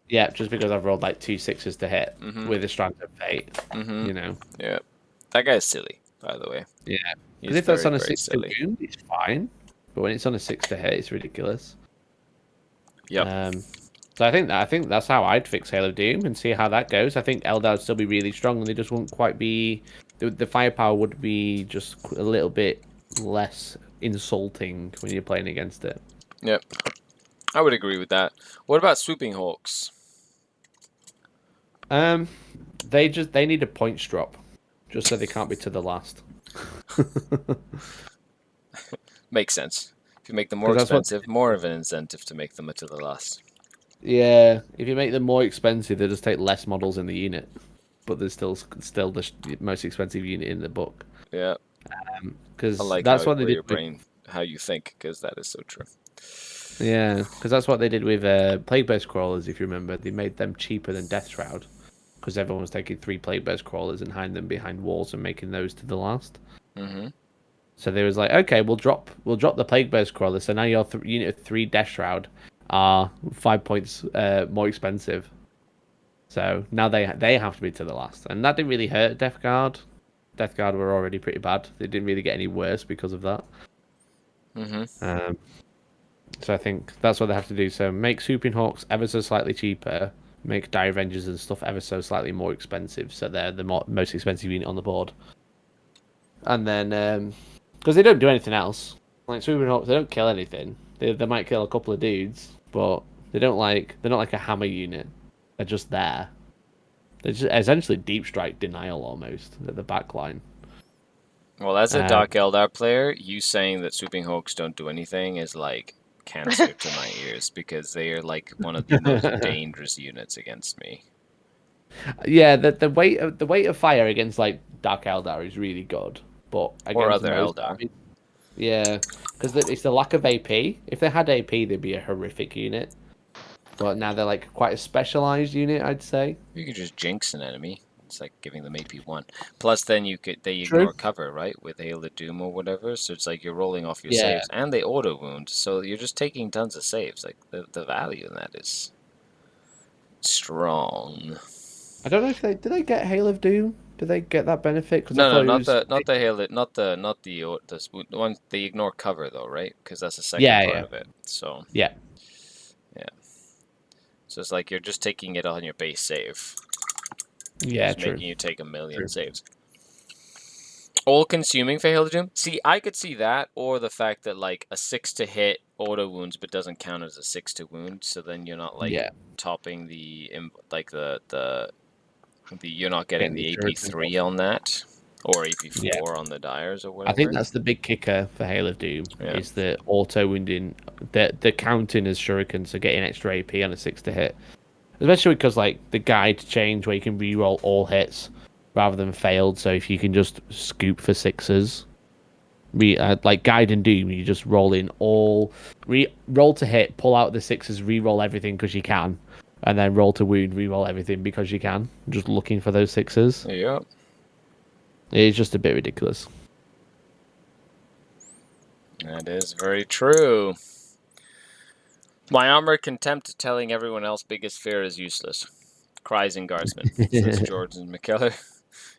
Yeah, just because I've rolled like 2 6s to hit with a strand of fate, you know. Yeah, that guy's silly, by the way. Yeah, He's because if that's very, on a very 6 silly. to wound, it's fine. But when it's on a 6 to hit, it's ridiculous. Yep. So I think that's how I'd fix Hail of Doom and see how that goes. I think Eldar would still be really strong, and they just won't quite be. The firepower would be just a little bit less insulting when you're playing against it. Yep. I would agree with that. What about Swooping Hawks? They need a points drop, just so they can't be to the last. Makes sense. If you make them more expensive, more of an incentive to make them to the last. Yeah, if you make them more expensive, they just take less models in the unit, but there's still the most expensive unit in the book. Yeah. Because like that's what they did. Your brain, how you think, because that is so true. Yeah, because that's what they did with Plague-Based Crawlers, if you remember. They made them cheaper than Death Shroud, because everyone was taking 3 Plague-Based Crawlers and hiding them behind walls and making those to the last. So they was like, okay, we'll drop the Plague-Based Crawler, so now your unit of 3 Death Shroud are 5 points more expensive. So now they have to be to the last. And that didn't really hurt Death Guard. Death Guard were already pretty bad. They didn't really get any worse because of that. So I think that's what they have to do. So make Swooping Hawks ever so slightly cheaper. Make Diversions and stuff ever so slightly more expensive. So they're the most expensive unit on the board. And then, because they don't do anything else. Like Swooping Hawks, they don't kill anything. They might kill a couple of dudes, but they're not like a hammer unit. They're just there. They're just essentially deep strike denial almost at the back line. Well, as a Dark Eldar player, you saying that Swooping Hawks don't do anything is like cancer to my ears because they are like one of the most dangerous units against me. Yeah, the weight of fire against like Dark Eldar is really good, but Or against other most Eldar. yeah, because it's the lack of AP. If they had AP, they'd be a horrific unit. But now they're like quite a specialized unit, I'd say. You could just jinx an enemy. It's like giving them AP1. Plus, then they True. ignore cover, right? With Hail of Doom or whatever. So it's like you're rolling off your Yeah. saves, and they auto wound. So you're just taking tons of saves. Like the value in that is strong. I don't know if did they get Hail of Doom? Did they get that benefit? Cause No, not the Hail, the one they ignore cover though, right? Because that's the second part of it. So yeah. So it's like you're just taking it on your base save. Yeah, it's true. making you take a million saves. All consuming for Hail of Doom? See, I could see that, or the fact that like a 6 to hit auto wounds but doesn't count as a 6 to wound, so then you're not like topping the you're not getting the AP3 on that. Or AP4 on the Dyers or whatever. I think that's the big kicker for Hail of Doom is the auto wounding, the counting as shurikens, so getting extra AP on a 6 to hit. Especially because like the guide changed where you can reroll all hits rather than failed. So if you can just scoop for 6s, like Guide and Doom, you just roll in roll to hit, pull out the 6s, reroll everything because you can, and then roll to wound, reroll everything because you can. Just looking for those 6s. Yeah. It's just a bit ridiculous. That is very true. My armored contempt telling everyone else biggest fear is useless. Cries and guardsmen, says Jordan McKellar.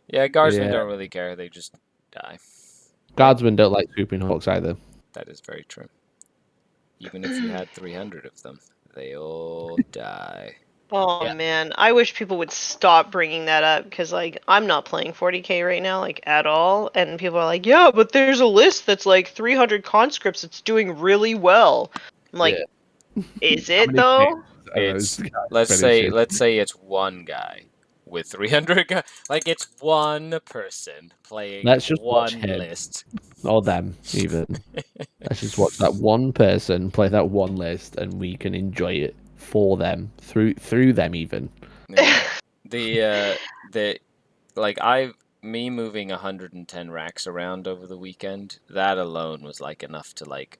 Yeah, guardsmen don't really care. They just die. Guardsmen don't like swooping hawks either. That is very true. Even if you had 300 of them, they all die. Oh man, I wish people would stop bringing that up because like I'm not playing 40k right now like at all, and people are like, yeah, but there's a list that's like 300 conscripts. It's doing really well. I'm like, is it though? It's, let's say it's one guy with 300 guys. Like it's one person playing one list. Or them even. Let's just watch that one person play that one list, and we can enjoy it for them through them even. Yeah. Me moving 110 racks around over the weekend, that alone was like enough to make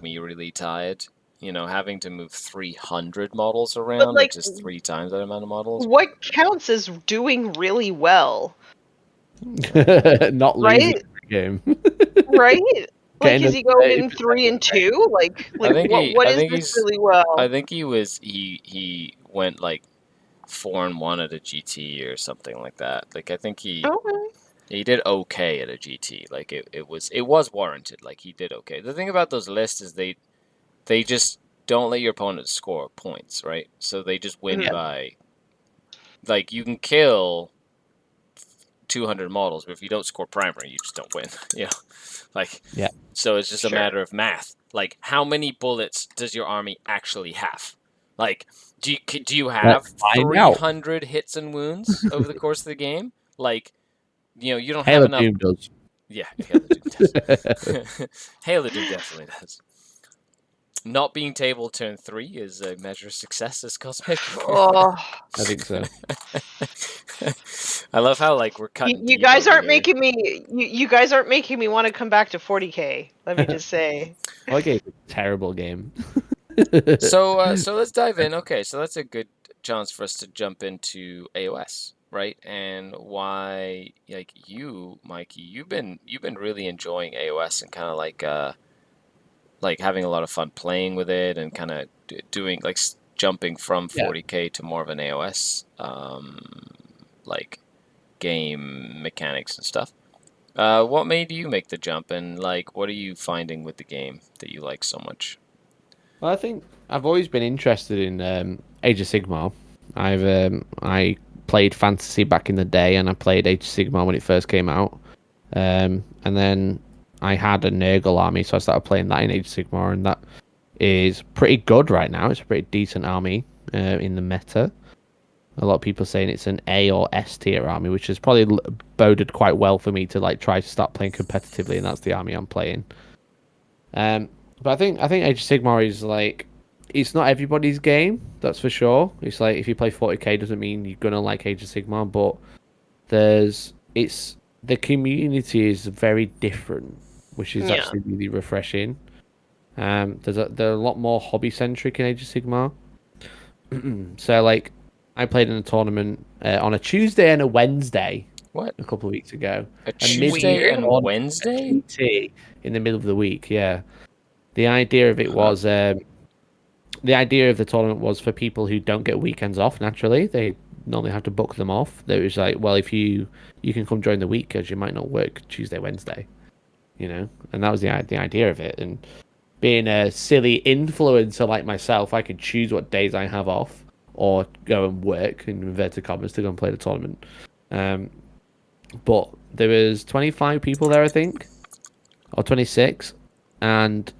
me really tired. You know, having to move 300 models around, like, just 3 times that amount of models. What counts as doing really well? Not losing the game. Right? Like, is he going in 3 and 2? Like what is this really well? I think he went like 4 and 1 at a GT or something like that. Like I think he did okay at a GT. Like it was warranted. Like he did okay. The thing about those lists is they just don't let your opponent score points, right? So they just win by, like, you can kill 200 models, but if you don't score primary, you just don't win. You know, like, so it's just a matter of math. Like, how many bullets does your army actually have? Like, do you have 300 hits and wounds over the course of the game? Like, you know, you don't have enough. Doom does. Yeah, Hail of Doom does. Hail of Doom definitely does. Not being table turn 3 is a measure of success as Cosmic. Oh. I think so. I love how like we're cutting. You guys aren't making me. You guys aren't making me want to come back to 40k. Let me just say. 40k is a terrible game. So let's dive in. Okay, so that's a good chance for us to jump into AOS, right? And why, like you, Mikey, you've been really enjoying AOS and kind of like having a lot of fun playing with it and kind of doing like jumping from 40k to more of an AOS like game mechanics and stuff. What made you make the jump, and like what are you finding with the game that you like so much? Well, I think I've always been interested in Age of Sigmar. I played Fantasy back in the day, and I played Age of Sigmar when it first came out, and then I had a Nurgle army, so I started playing that in Age of Sigmar, and that is pretty good right now. It's a pretty decent army in the meta. A lot of people saying it's an A or S tier army, which has probably boded quite well for me to like try to start playing competitively, and that's the army I'm playing. But I think Age of Sigmar is like, it's not everybody's game, that's for sure. It's like if you play 40k doesn't mean you're gonna like Age of Sigmar, but the community is very different, which is Yeah. actually really refreshing. They're a lot more hobby centric in Age of Sigmar. So like, I played in a tournament on a Tuesday and a Wednesday What? a couple of weeks ago. A And Tuesday Weird. and on Wednesday? a PT in the middle of the week. Yeah, the idea of it was the idea of the tournament was for people who don't get weekends off naturally. They normally have to book them off. There was like, well, if you can come during the week because you might not work Tuesday, Wednesday, and that was the idea of it. And being a silly influencer like myself, I could choose what days I have off or go and work in inverted commas to go and play the tournament. But there was 25 people there, I think, or 26, and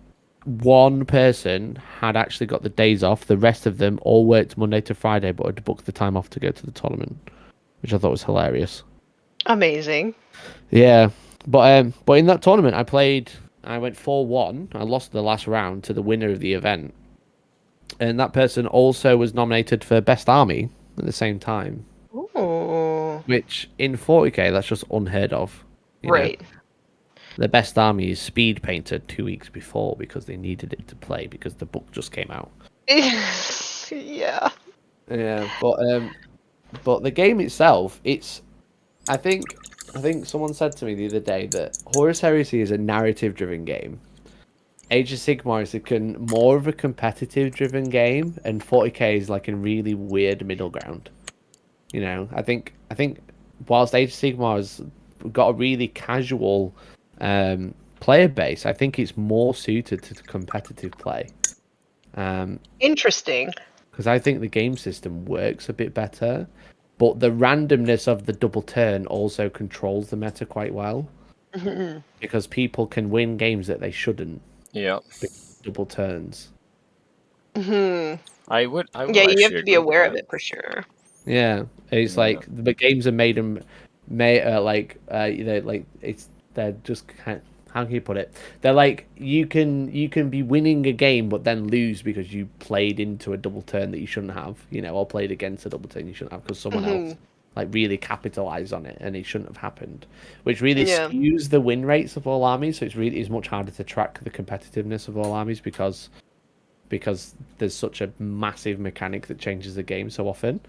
one person had actually got the days off. The rest of them all worked Monday to Friday, but had booked the time off to go to the tournament, which I thought was hilarious. Amazing. Yeah, but in that tournament, I went 4-1. I lost the last round to the winner of the event, and that person also was nominated for best army at the same time. Ooh. Which in 40k, that's just unheard of. you know? Right. The best army is speed painted 2 weeks before because they needed it to play because the book just came out. Yeah. Yeah, but the game itself, I think someone said to me the other day that Horus Heresy is a narrative driven game. Age of Sigmar is more of a competitive driven game, and 40k is like a really weird middle ground. I think whilst Age of Sigmar has got a really casual player base, I think it's more suited to competitive play. Interesting. Because I think the game system works a bit better, but the randomness of the double turn also controls the meta quite well. Because people can win games that they shouldn't. Yeah. Double turns. I would Yeah, you have actually to be agree with aware of that. it for sure. Yeah, it's like the games are made them, like they're just how can you put it? They're like you can be winning a game but then lose because you played into a double turn that you shouldn't have, or played against a double turn you shouldn't have because someone else like really capitalized on it and it shouldn't have happened, which really skews the win rates of all armies. So it's much harder to track the competitiveness of all armies because there's such a massive mechanic that changes the game so often.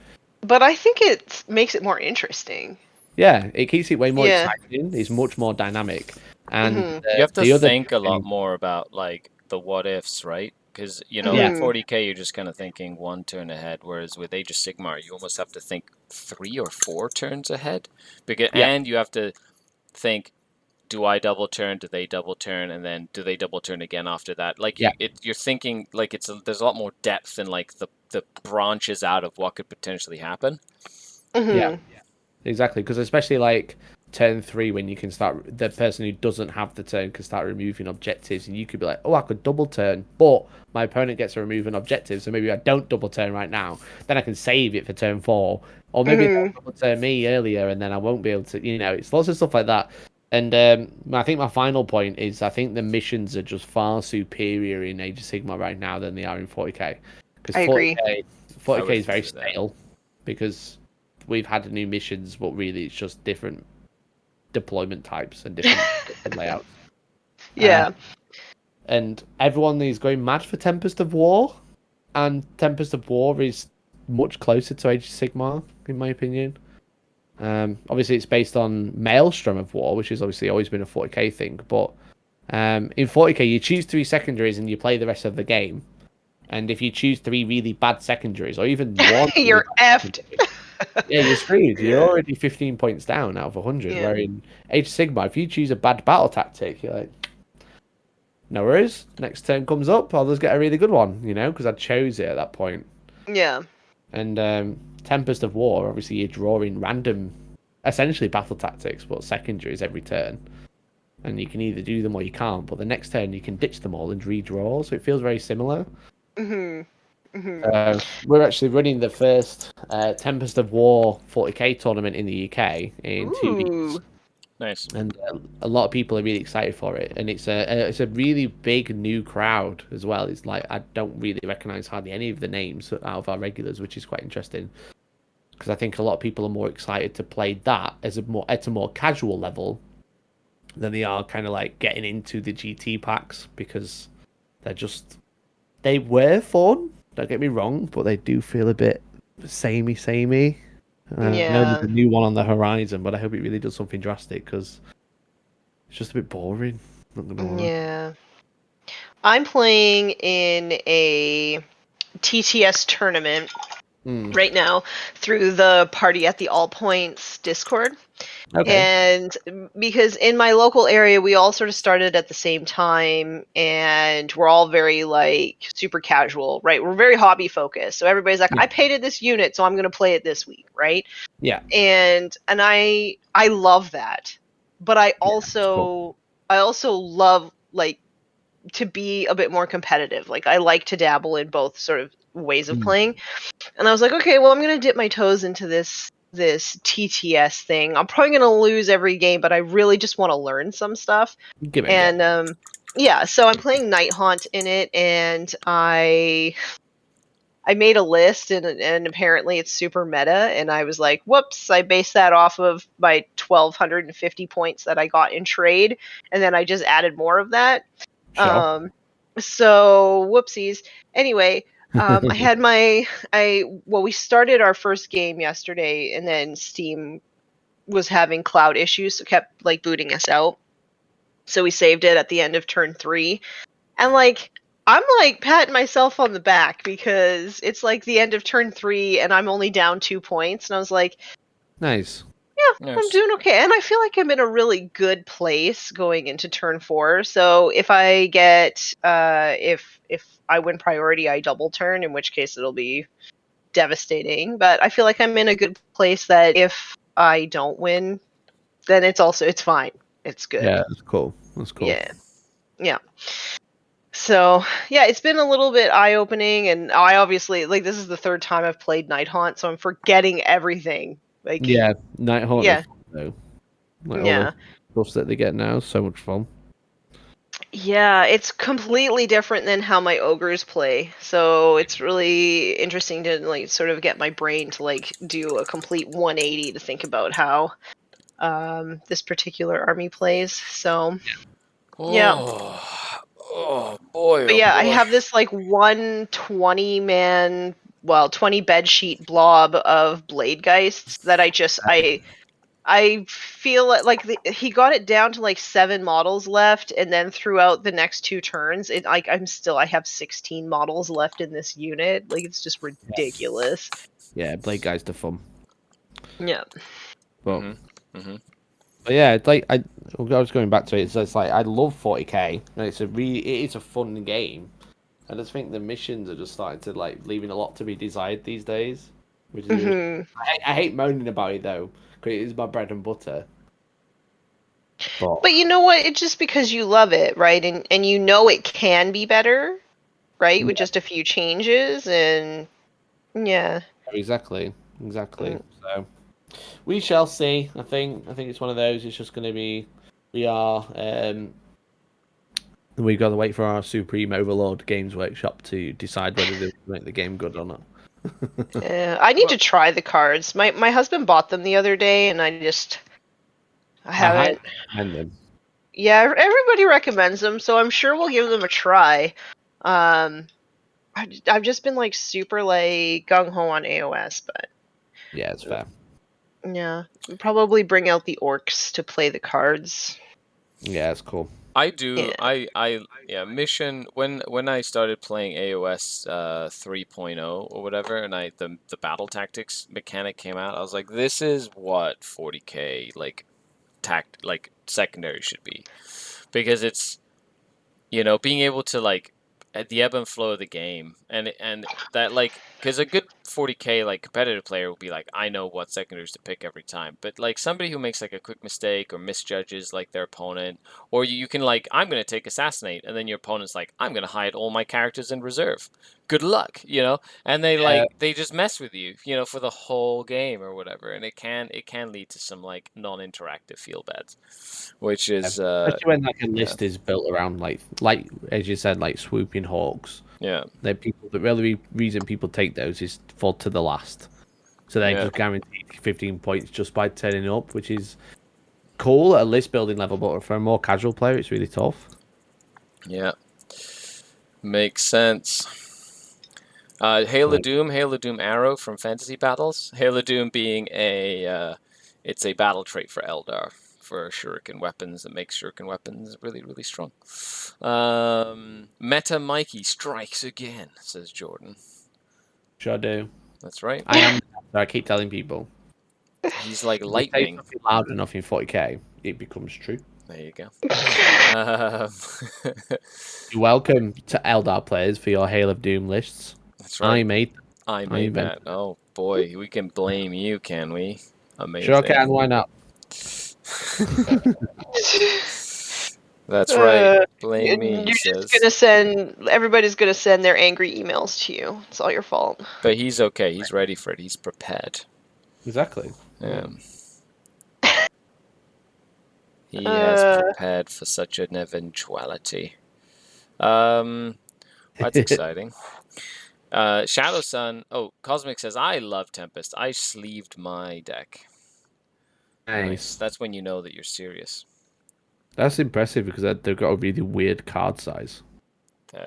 But I think it makes it more interesting. Yeah, it keeps it way more exciting. It's much more dynamic, and you have to think a lot more about like the what ifs, right? Because in 40k you're just kind of thinking one turn ahead, whereas with Age of Sigmar you almost have to think 3 or 4 turns ahead, and you have to think, do I double turn? Do they double turn? And then do they double turn again after that? Like you're thinking like there's a lot more depth in like the branches out of what could potentially happen. Yeah, exactly. Because especially like turn 3 when you can start, the person who doesn't have the turn can start removing objectives, and you could be like, oh, I could double turn, but my opponent gets to remove an objective, so maybe I don't double turn right now. Then I can save it for turn 4, or maybe they'll double turn me earlier, and then I won't be able to. It's lots of stuff like that. And I think my final point is I think the missions are just far superior in Age of Sigmar right now than they are in 40k. Because 40k is very stale because we've had new missions, but really it's just different deployment types and different layouts. Yeah. And everyone is going mad for Tempest of War, and Tempest of War is much closer to Age of Sigmar, in my opinion. Obviously, it's based on Maelstrom of War, which has obviously always been a 40k thing. But in 40k, you choose 3 secondaries and you play the rest of the game. And if you choose 3 really bad secondaries, or even one, you're effed. Yeah, you're screwed. You're already 15 points down out of 100. Yeah. Where in Age of Sigmar, if you choose a bad battle tactic, you're like, no worries. Next turn comes up, I'll just get a really good one, because I chose it at that point. Yeah. And Tempest of War, obviously you're drawing random, essentially battle tactics, but secondaries every turn. And you can either do them or you can't, but the next turn you can ditch them all and redraw, so it feels very similar. We're actually running the first Tempest of War 40k tournament in the UK in 2 weeks. Nice. and a lot of people are really excited for it. And it's a really big new crowd as well. It's like I don't really recognize hardly any of the names out of our regulars, which is quite interesting. Because I think a lot of people are more excited to play that at a more casual level than they are kind of like getting into the GT packs, because they were fun. Don't get me wrong, but they do feel a bit samey. I know there's Yeah. a new one on the horizon, but I hope it really does something drastic, because it's just a bit boring. Not gonna lie. Yeah. I'm playing in a TTS tournament Hmm. right now through the Party at the All Points Discord. Okay. And because in my local area, we all sort of started at the same time, and we're all very like super casual, right? We're very hobby focused. So everybody's like, Yeah. I painted this unit, so I'm going to play it this week, right? Yeah. And I love that. But I Cool. also love like to be a bit more competitive. Like I like to dabble in both sort of ways of Mm. playing. And I was like, okay, well, I'm gonna dip my toes into this TTS thing. I'm probably gonna lose every game, but I really just want to learn some stuff. Give it a go. And yeah, so I'm playing Night Haunt in it, and I made a list, and apparently it's super meta. And I was like, whoops! I based that off of my 1,250 points that I got in trade, and then I just added more of that. Sure. So whoopsies. Anyway, I had we started our first game yesterday, and then Steam was having cloud issues, so kept like booting us out. So we saved it at the end of turn 3, and like I'm like patting myself on the back because it's like the end of turn 3, and I'm only down 2 points, and I was like, Nice. yeah, I'm Nice. doing okay. And I feel like I'm in a really good place going into turn 4. So if I get if I win priority, I double turn, in which case it'll be devastating. But I feel like I'm in a good place that if I don't win, then it's fine. It's good. Yeah, that's cool. That's cool. Yeah. Yeah. So yeah, it's been a little bit eye opening, and I obviously like this is the third time I've played Night Haunt, so I'm forgetting everything. Like Yeah, Night Haunt are yeah. fun, though. Like all Yeah. the stuff that they get now, so much fun. Yeah, it's completely different than how my ogres play. So it's really interesting to like sort of get my brain to like do a complete 180 to think about how this particular army plays. So yeah. Oh boy, But oh yeah, I boy. have this like 120 man, well, 20 bed sheet blob of blade geists that I feel like he got it down to like 7 models left, and then throughout the next 2 turns, I have 16 models left in this unit. Like it's just ridiculous. Yeah, Blade Guy's the fun. Yeah. But, Mm-hmm. but yeah, it's like I was going back to it. So it's like I love 40k, and it is a fun game. I just think the missions are just starting to like leaving a lot to be desired these days, which is Hmm. I hate moaning about it though, because it is my bread and butter. But you know what? It's just because you love it, right? And you know it can be better, right? With Yeah. just a few changes, and yeah. Exactly. Mm. So we shall see. I think it's one of those. It's just going to be we've got to wait for our Supreme Overlord Games Workshop to decide whether they make the game good or not. I need to try the cards. My husband bought them the other day, and I I highly haven't. recommend them. Yeah, everybody recommends them, so I'm sure we'll give them a try. I've just been like super like gung ho on AOS, but Yeah, it's fair. yeah, probably bring out the orcs to play the cards. Yeah, it's cool. I do. Yeah. Yeah. Mission when I started playing AOS 3.0 or whatever, and the battle tactics mechanic came out. I was like, this is what 40k like secondary should be, because it's being able to like at the ebb and flow of the game, and that like because a good 40k like competitive player will be like, I know what secondaries to pick every time. But like somebody who makes like a quick mistake or misjudges like their opponent, or you can like, I'm gonna take assassinate, and then your opponent's like, I'm gonna hide all my characters in reserve. Good luck, you know. And they just mess with you, you know, for the whole game or whatever, and it can lead to some like non-interactive feel beds, which is especially when like a list is built around like as you said, like swooping hawks. yeah. The really reason people take those is for to the last, so they just guarantee 15 points just by turning up, which is cool at a list building level, but for a more casual player, it's really tough. Yeah, makes sense. Hail of Doom Arrow from Fantasy Battles. Hail of Doom being it's a battle trait for Eldar for shuriken weapons that makes shuriken weapons really, really strong. Meta Mikey strikes again, says Jordan. Sure do. That's right. I keep telling people. He's like If lightning. you say something loud enough in 40k, it becomes true. There you go. You're welcome to Eldar players for your Hail of Doom lists. That's right. I made that. Oh boy, we can blame you, can we? Amazing. Sure can. Why not? That's right. Blame me. You're just gonna send. Everybody's gonna send their angry emails to you. It's all your fault. But he's okay. He's ready for it. He's prepared. Exactly. He has prepared for such an eventuality. That's exciting. Shadow Sun. Oh, Cosmic says, I love Tempest. I sleeved my deck. Nice. That's when you know that you're serious. That's impressive because they've got a really weird card size.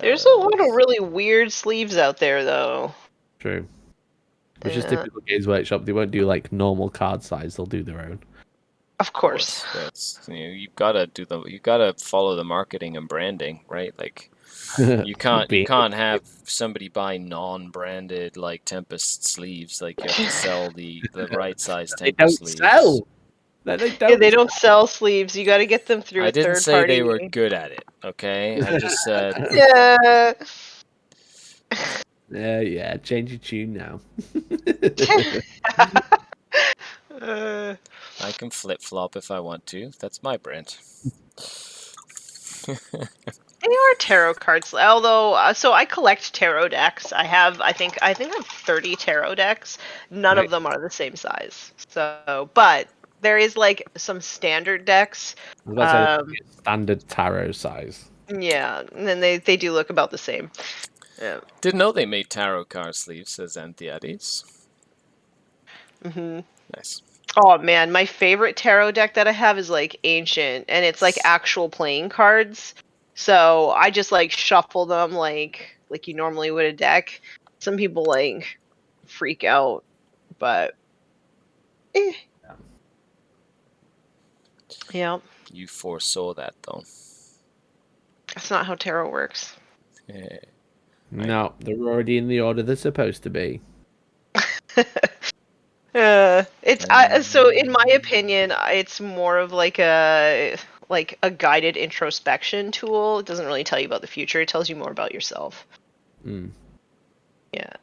There's a lot of really weird sleeves out there, though. True. Which is typical Games Workshop. They won't do like normal card size. They'll do their own. Of course. You've got to follow the marketing and branding, right? Like you can't have somebody buy non-branded like Tempest sleeves. Like you have to sell the right size Tempest sleeves. They don't sell sleeves. You got to get them through a third party. I didn't say they were good at it. Okay, I just said. Yeah. Change your tune now. I can flip-flop if I want to. That's my brand. They are tarot cards. Although, so I collect tarot decks. I think I have 30 tarot decks. None of them are the same size. So, but there is like some standard decks. Standard tarot size. Yeah, and then they do look about the same. Yeah. Didn't know they made tarot card sleeves, says Anthiades. Nice. Oh man, my favorite tarot deck that I have is like ancient, and it's like actual playing cards. So I just like shuffle them like you normally would a deck. Some people like freak out, but yeah. You foresaw that though. That's not how tarot works. Yeah. No, they're already in the order they're supposed to be. So in my opinion, it's more of like a guided introspection tool. It doesn't really tell you about the future. It tells you more about yourself. Yeah.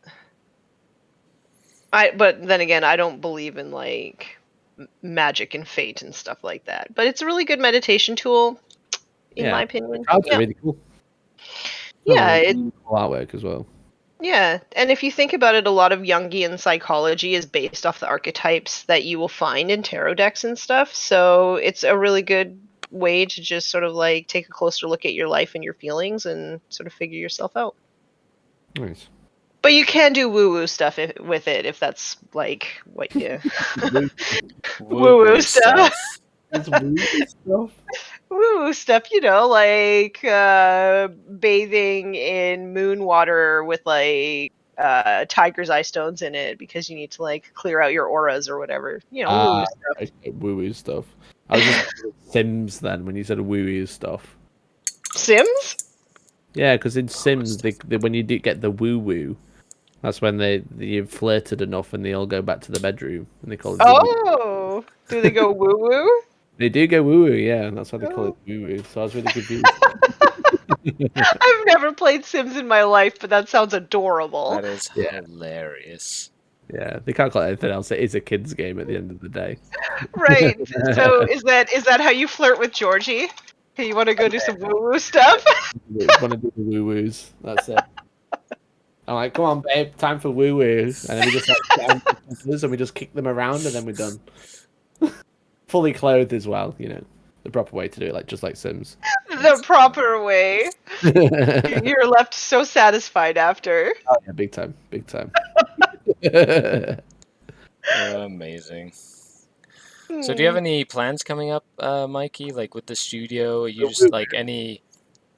But then again, I don't believe in like magic and fate and stuff like that. But it's a really good meditation tool, in my opinion. Cards are really cool. Yeah, it's cool artwork as well. Yeah, and if you think about it, a lot of Jungian psychology is based off the archetypes that you will find in tarot decks and stuff. So it's a really good way to just sort of like take a closer look at your life and your feelings and sort of figure yourself out. Nice. But you can do woo-woo stuff with it if that's like what you woo-woo stuff. It's weird stuff. Woo stuff, like bathing in moon water with like tiger's eye stones in it because you need to like clear out your auras or whatever. Woo stuff. Woo stuff. I was just Sims then when you said woo stuff. Sims? Yeah, because in Sims, they when you do get the woo, that's when you've flirted enough and they all go back to the bedroom and they call it. Oh, do they go woo? They do go woo, yeah, and that's why they call it woo. So I was really confused. I've never played Sims in my life, but that sounds adorable. That is hilarious. Yeah, they can't call it anything else. It is a kids' game at the end of the day. Right. So is that how you flirt with Georgie? Hey, you want to go do some woo woo stuff? One of the woo woos. That's it. I'm like, come on, babe, time for woo woo, and then we just like down and we just kick them around, and then we're done. Fully clothed as well, you know, the proper way to do it, like just like Sims. The proper way. Oh You're left so satisfied after. yeah, big time, big time. Amazing. So do you have any plans coming up, Mikey? Like with the studio? Are you just like any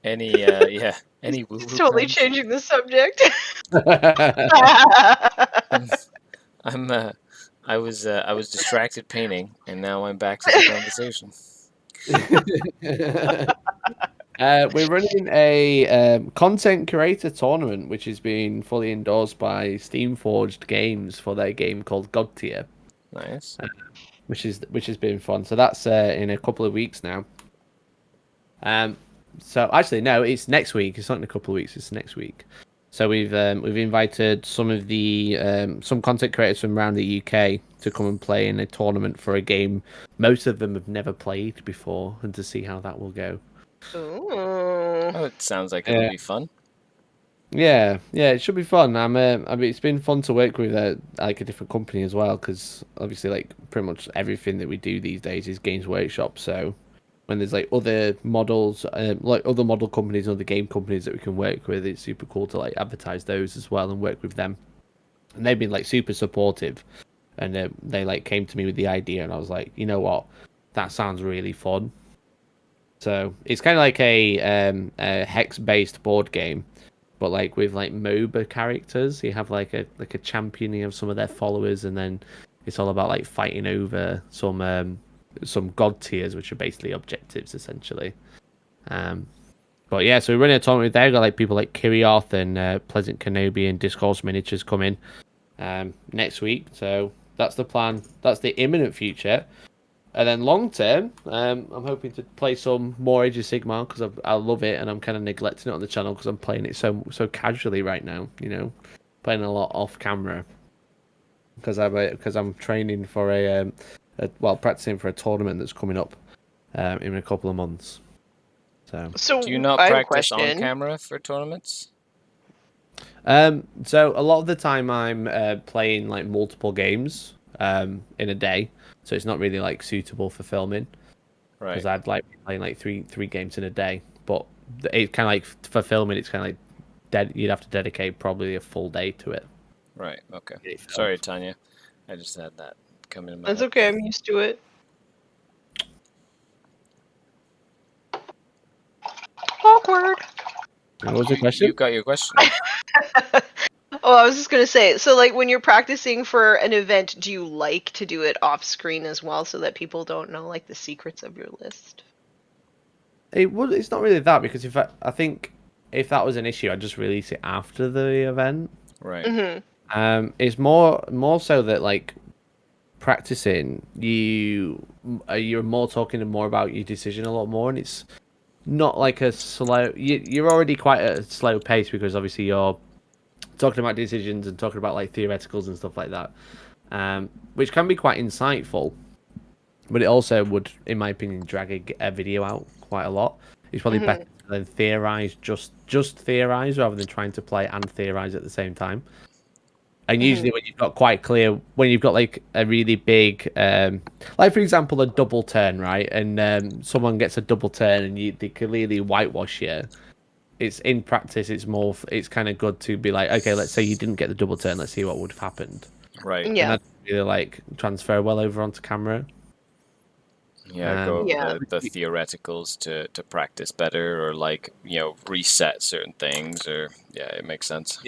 yeah, any woo-woo Totally plans? changing the subject. I was distracted painting, and now I'm back to the conversation. We're running a content creator tournament, which is being fully endorsed by Steamforged Games for their game called God Tier, Nice. which has been fun. So that's in a couple of weeks now. So actually, no, it's next week. It's not in a couple of weeks. It's next week. So we've invited some of the some content creators from around the UK to come and play in a tournament for a game most of them have never played before, and to see how that will go. Ooh. Oh, it sounds like it'll be fun. Yeah, it should be fun. I mean, it's been fun to work with like a different company as well, because obviously, like pretty much everything that we do these days is Games Workshop. So when there's like other models, like other model companies, other game companies that we can work with, it's super cool to like advertise those as well and work with them. And they've been like super supportive, and they like came to me with the idea, and I was like, you know what, that sounds really fun. So it's kind of like a hex-based board game, but like with like MOBA characters. You have like a champion, you have some of their followers, and then it's all about like fighting over some god tiers, which are basically objectives essentially. But yeah, so we're running a tournament with there. Got like people like Kirioth and Pleasant Kenobi and Discourse Miniatures coming next week. So that's the plan. That's the imminent future. And then long term, I'm hoping to play some more Age of Sigmar, because I love it, and I'm kind of neglecting it on the channel because I'm playing it so casually right now. You know, playing a lot off camera because I'm training for practicing for a tournament that's coming up in a couple of months. So Do you not I have a practice on question. camera for tournaments? So a lot of the time I'm playing like multiple games in a day, so it's not really like suitable for filming. Right. Because I'd like playing like three games in a day, but it's kind of like for filming, it's kind of like you'd have to dedicate probably a full day to it. Right. Okay. Sorry, Tanya. I just had that come in my That's head. okay. I'm used to it. Awkward. What was the question? You got your question. Oh, I was just gonna say. So, like, when you're practicing for an event, do you like to do it off screen as well, so that people don't know like the secrets of your list? It's not really that, because I think if that was an issue, I'd just release it after the event. Right. Mm-hmm. It's more so that like practicing, you're more talking more about your decision a lot more, and it's not like a slow. You're already quite at a slow pace, because obviously you're talking about decisions and talking about like theoreticals and stuff like that, which can be quite insightful, but it also would, in my opinion, drag a video out quite a lot. It's probably better than theorize, just theorize, rather than trying to play and theorize at the same time. And usually when you've got quite clear, when you've got like a really big, like for example, a double turn, right? And someone gets a double turn and they clearly whitewash you. It's in practice, it's kind of good to be like, okay, let's say you didn't get the double turn, let's see what would have happened. Right. Yeah. And that really like transfer well over onto camera. Yeah, go over Yeah. the theoreticals to practice better, or like, reset certain things, or it makes sense.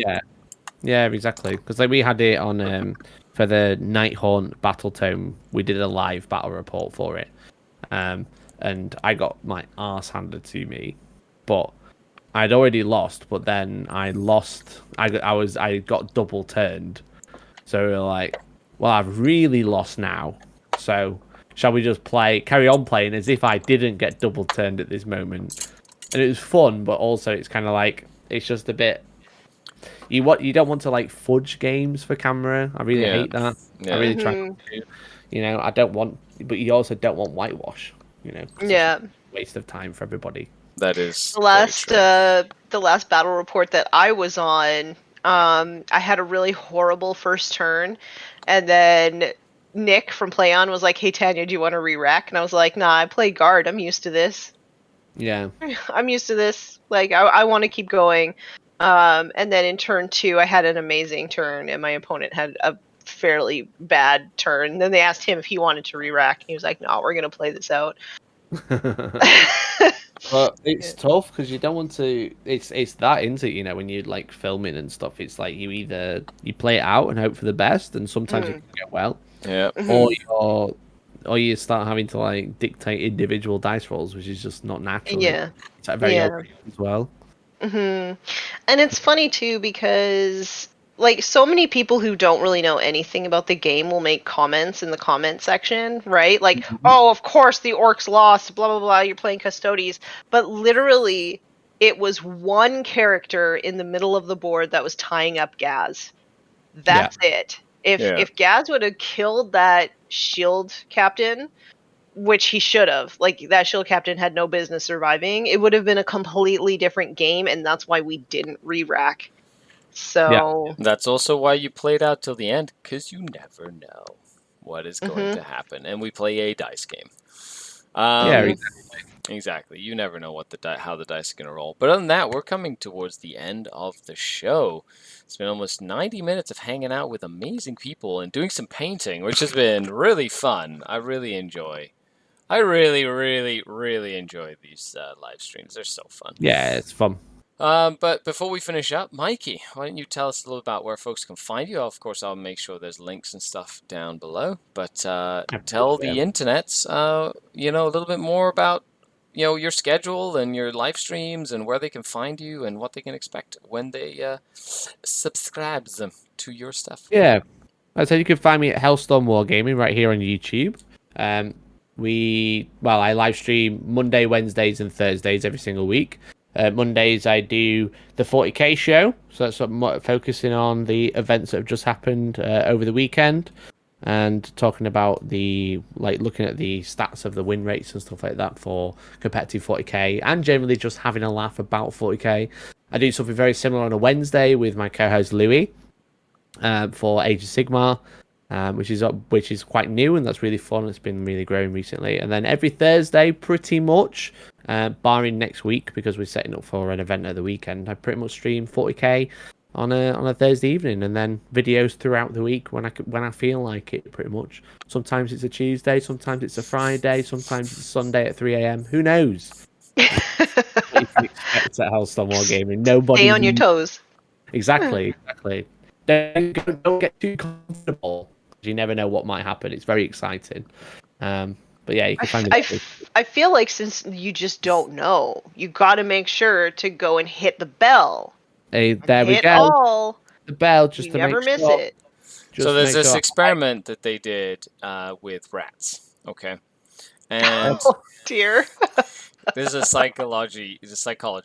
Yeah, exactly. Because like we had it on for the Nighthaunt Battle Tome, we did a live battle report for it, and I got my arse handed to me, but I'd already lost. But then I lost. I got double turned, so we were like, well, I've really lost now. So shall we just carry on playing as if I didn't get double turned at this moment? And it was fun, but also it's kind of like it's just a bit. you don't want to like fudge games for camera. I really hate that. Yeah. I really try not to. You know, I don't want, but you also don't want whitewash. You know, 'cause it's Yeah. just a waste of time for everybody. That is The last battle report that I was on, I had a really horrible first turn, and then Nick from PlayOn was like, "Hey Tanya, do you want to re-rack?" And I was like, "Nah, I play guard. I'm used to this. Yeah. I'm used to this. Like, I want to keep going." And then in turn 2, I had an amazing turn, and my opponent had a fairly bad turn. Then they asked him if he wanted to re-rack, and he was like, "No, we're gonna play this out." But it's tough because you don't want to. It's that, isn't it? You know, when you're like filming and stuff, it's like you play it out and hope for the best, and sometimes it can go well, Yeah. or you start having to like dictate individual dice rolls, which is just not natural. Yeah. It's like very open as well. And it's funny too because like so many people who don't really know anything about the game will make comments in the comment section, right? Like, "Oh, of course the orcs lost, blah blah blah, you're playing Custodes." But literally it was one character in the middle of the board that was tying up Gaz. That's it. If Gaz would have killed that shield captain, which he should have, like that shield captain had no business surviving, it would have been a completely different game, and that's why we didn't re-rack. So that's also why you played out till the end, because you never know what is going to happen, and we play a dice game. Exactly. You never know what how the dice are going to roll. But other than that, we're coming towards the end of the show. It's been almost 90 minutes of hanging out with amazing people and doing some painting, which has been really fun. I really enjoy these live streams. They're so fun. Yeah, it's fun. But before we finish up, Mikey, why don't you tell us a little about where folks can find you? Of course, I'll make sure there's links and stuff down below. But tell the internets, a little bit more about, your schedule and your live streams and where they can find you and what they can expect when they subscribe them to your stuff. Yeah. So you can find me at Hellstorm Wargaming right here on YouTube. I live stream Monday, Wednesdays, and Thursdays every single week. Mondays I do the 40k show, so that's focusing on the events that have just happened over the weekend, and talking about looking at the stats of the win rates and stuff like that for competitive 40k, and generally just having a laugh about 40k. I do something very similar on a Wednesday with my co-host Louis for Age of Sigmar. Which is quite new, and that's really fun. It's been really growing recently. And then every Thursday, pretty much, barring next week because we're setting up for an event at the weekend, I pretty much stream 40k on a Thursday evening, and then videos throughout the week when I feel like it. Pretty much. Sometimes it's a Tuesday, sometimes it's a Friday, sometimes it's a Sunday at 3 a.m. Who knows? What you can expect at Hellstorm Wargaming. Nobody. Stay on your toes. Exactly. Don't get too comfortable. You never know what might happen. It's very exciting. But yeah, you can find it. I feel like since you just don't know, you got to make sure to go and hit the bell. There we go. The bell, just to never make miss it. So there's this experiment that they did with rats. Okay, and oh dear. This is a psychology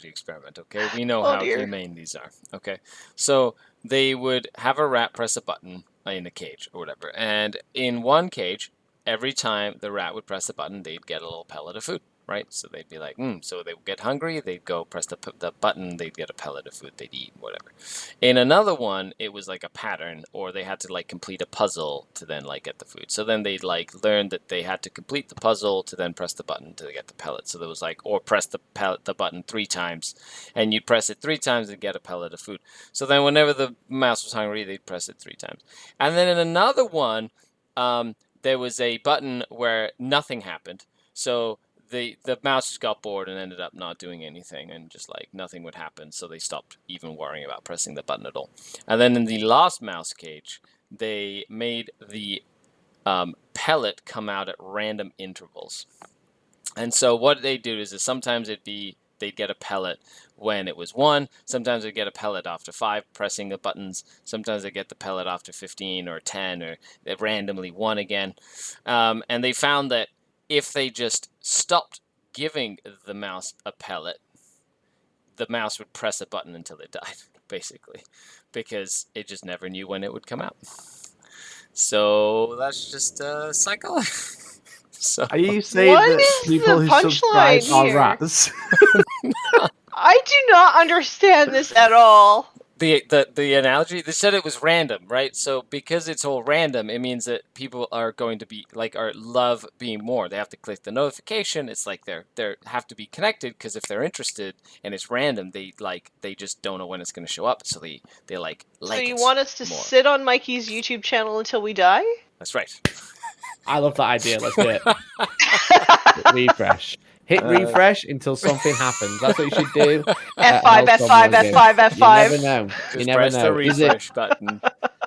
experiment. Okay, we know how humane these are. Okay, so they would have a rat press a button in a cage or whatever, and in one cage, every time the rat would press a button, they'd get a little pellet of food, right? So they'd be like, so they would get hungry, they'd go press the button, they'd get a pellet of food, they'd eat, whatever. In another one, it was like a pattern, or they had to like complete a puzzle to then like get the food. So then they'd like learn that they had to complete the puzzle to then press the button to get the pellet. So there was like, or press the button 3 times, and you'd press it 3 times and get a pellet of food. So then whenever the mouse was hungry, they'd press it 3 times. And then in another one, there was a button where nothing happened. So the mouse just got bored and ended up not doing anything, and just like nothing would happen. So they stopped even worrying about pressing the button at all. And then in the last mouse cage, they made the pellet come out at random intervals. And so what they do is sometimes they'd get a pellet when it was 1. Sometimes they'd get a pellet after 5 pressing the buttons. Sometimes they get the pellet after 15 or 10, or randomly 1 again. And they found that if they just stopped giving the mouse a pellet, the mouse would press a button until it died. basically, because it just never knew when it would come out. So that's just a cycle. So Are you saying What that is people the who subscribe punchline are here? rats? I do not understand this at all. the analogy, they said it was random, right? So because it's all random, it means that people are going to be like love being more. They have to click the notification. It's like they have to be connected, because if they're interested and it's random, they just don't know when it's going to show up. So they like So you it want us to more. sit on Mikey's YouTube channel until we die? That's right. I love that idea. Let's do it. Refresh. Hit refresh until something happens. That's what you should do. F5, F5, F5, F5. You never know. Just You never press know. the Is it? refresh button.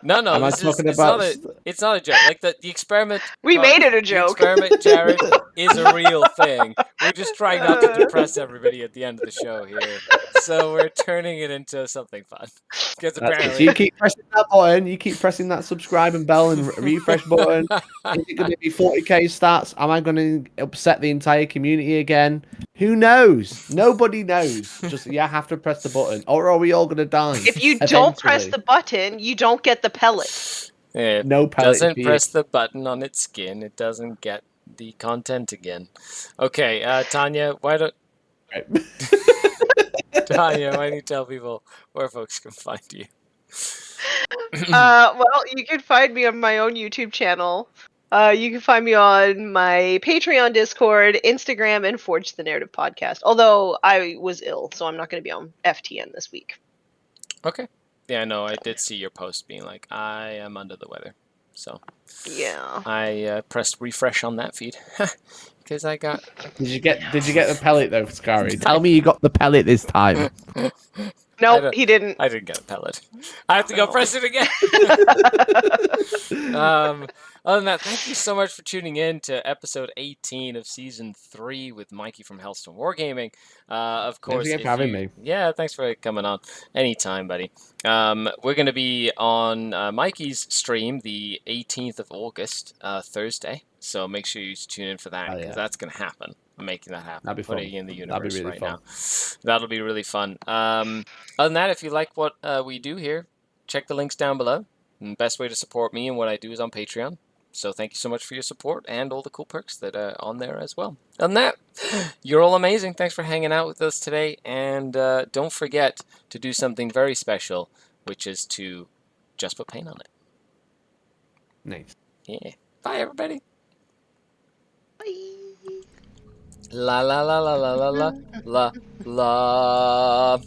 No, Am I talking it's about? not a joke. Like the experiment. We made it a The joke. experiment, Jared, is a real thing. We're just trying not to depress everybody at the end of the show here. So we're turning it into something fun. Because apparently, You keep pressing that button. You keep pressing that subscribe and bell and refresh button. Is it going to be 40k stats? Am I going to upset the entire community again? Who knows? Nobody knows. Just have to press the button, or are we all going to die? If you don't press the button, you don't get the pellet. it No pellet doesn't for you. press the button on its skin, it doesn't get the content again. Okay, Tanya, why don't you tell people where folks can find you? Well, you can find me on my own YouTube channel. You can find me on my Patreon, Discord, Instagram, and Forge the Narrative podcast. Although I was ill, so I'm not going to be on FTN this week. Okay. Yeah, no, I did see your post being like, I am under the weather. So Yeah. I pressed refresh on that feed because I got. Did you get the pellet though, Skari? Tell me you got the pellet this time. Nope, he didn't. I didn't get a pellet. I have to go press it again. Other than that, thank you so much for tuning in to episode 18 of season 3 with Mikey from Hellstorm Wargaming. Of course, Thanks for having me. Yeah, thanks for coming on. Anytime, buddy. We're going to be on Mikey's stream the 18th of August, Thursday. So make sure you tune in for that, because that's going to happen. I'm making that happen. That'd be Putting fun. it in the That'd universe be really right fun. now. That'll be really fun. Other than that, if you like what we do here, check the links down below. And the best way to support me and what I do is on Patreon. So thank you so much for your support and all the cool perks that are on there as well. Other than that, you're all amazing. Thanks for hanging out with us today. And don't forget to do something very special, which is to just put paint on it. Nice. Yeah. Bye, everybody. Bye. La la la la la la la la la.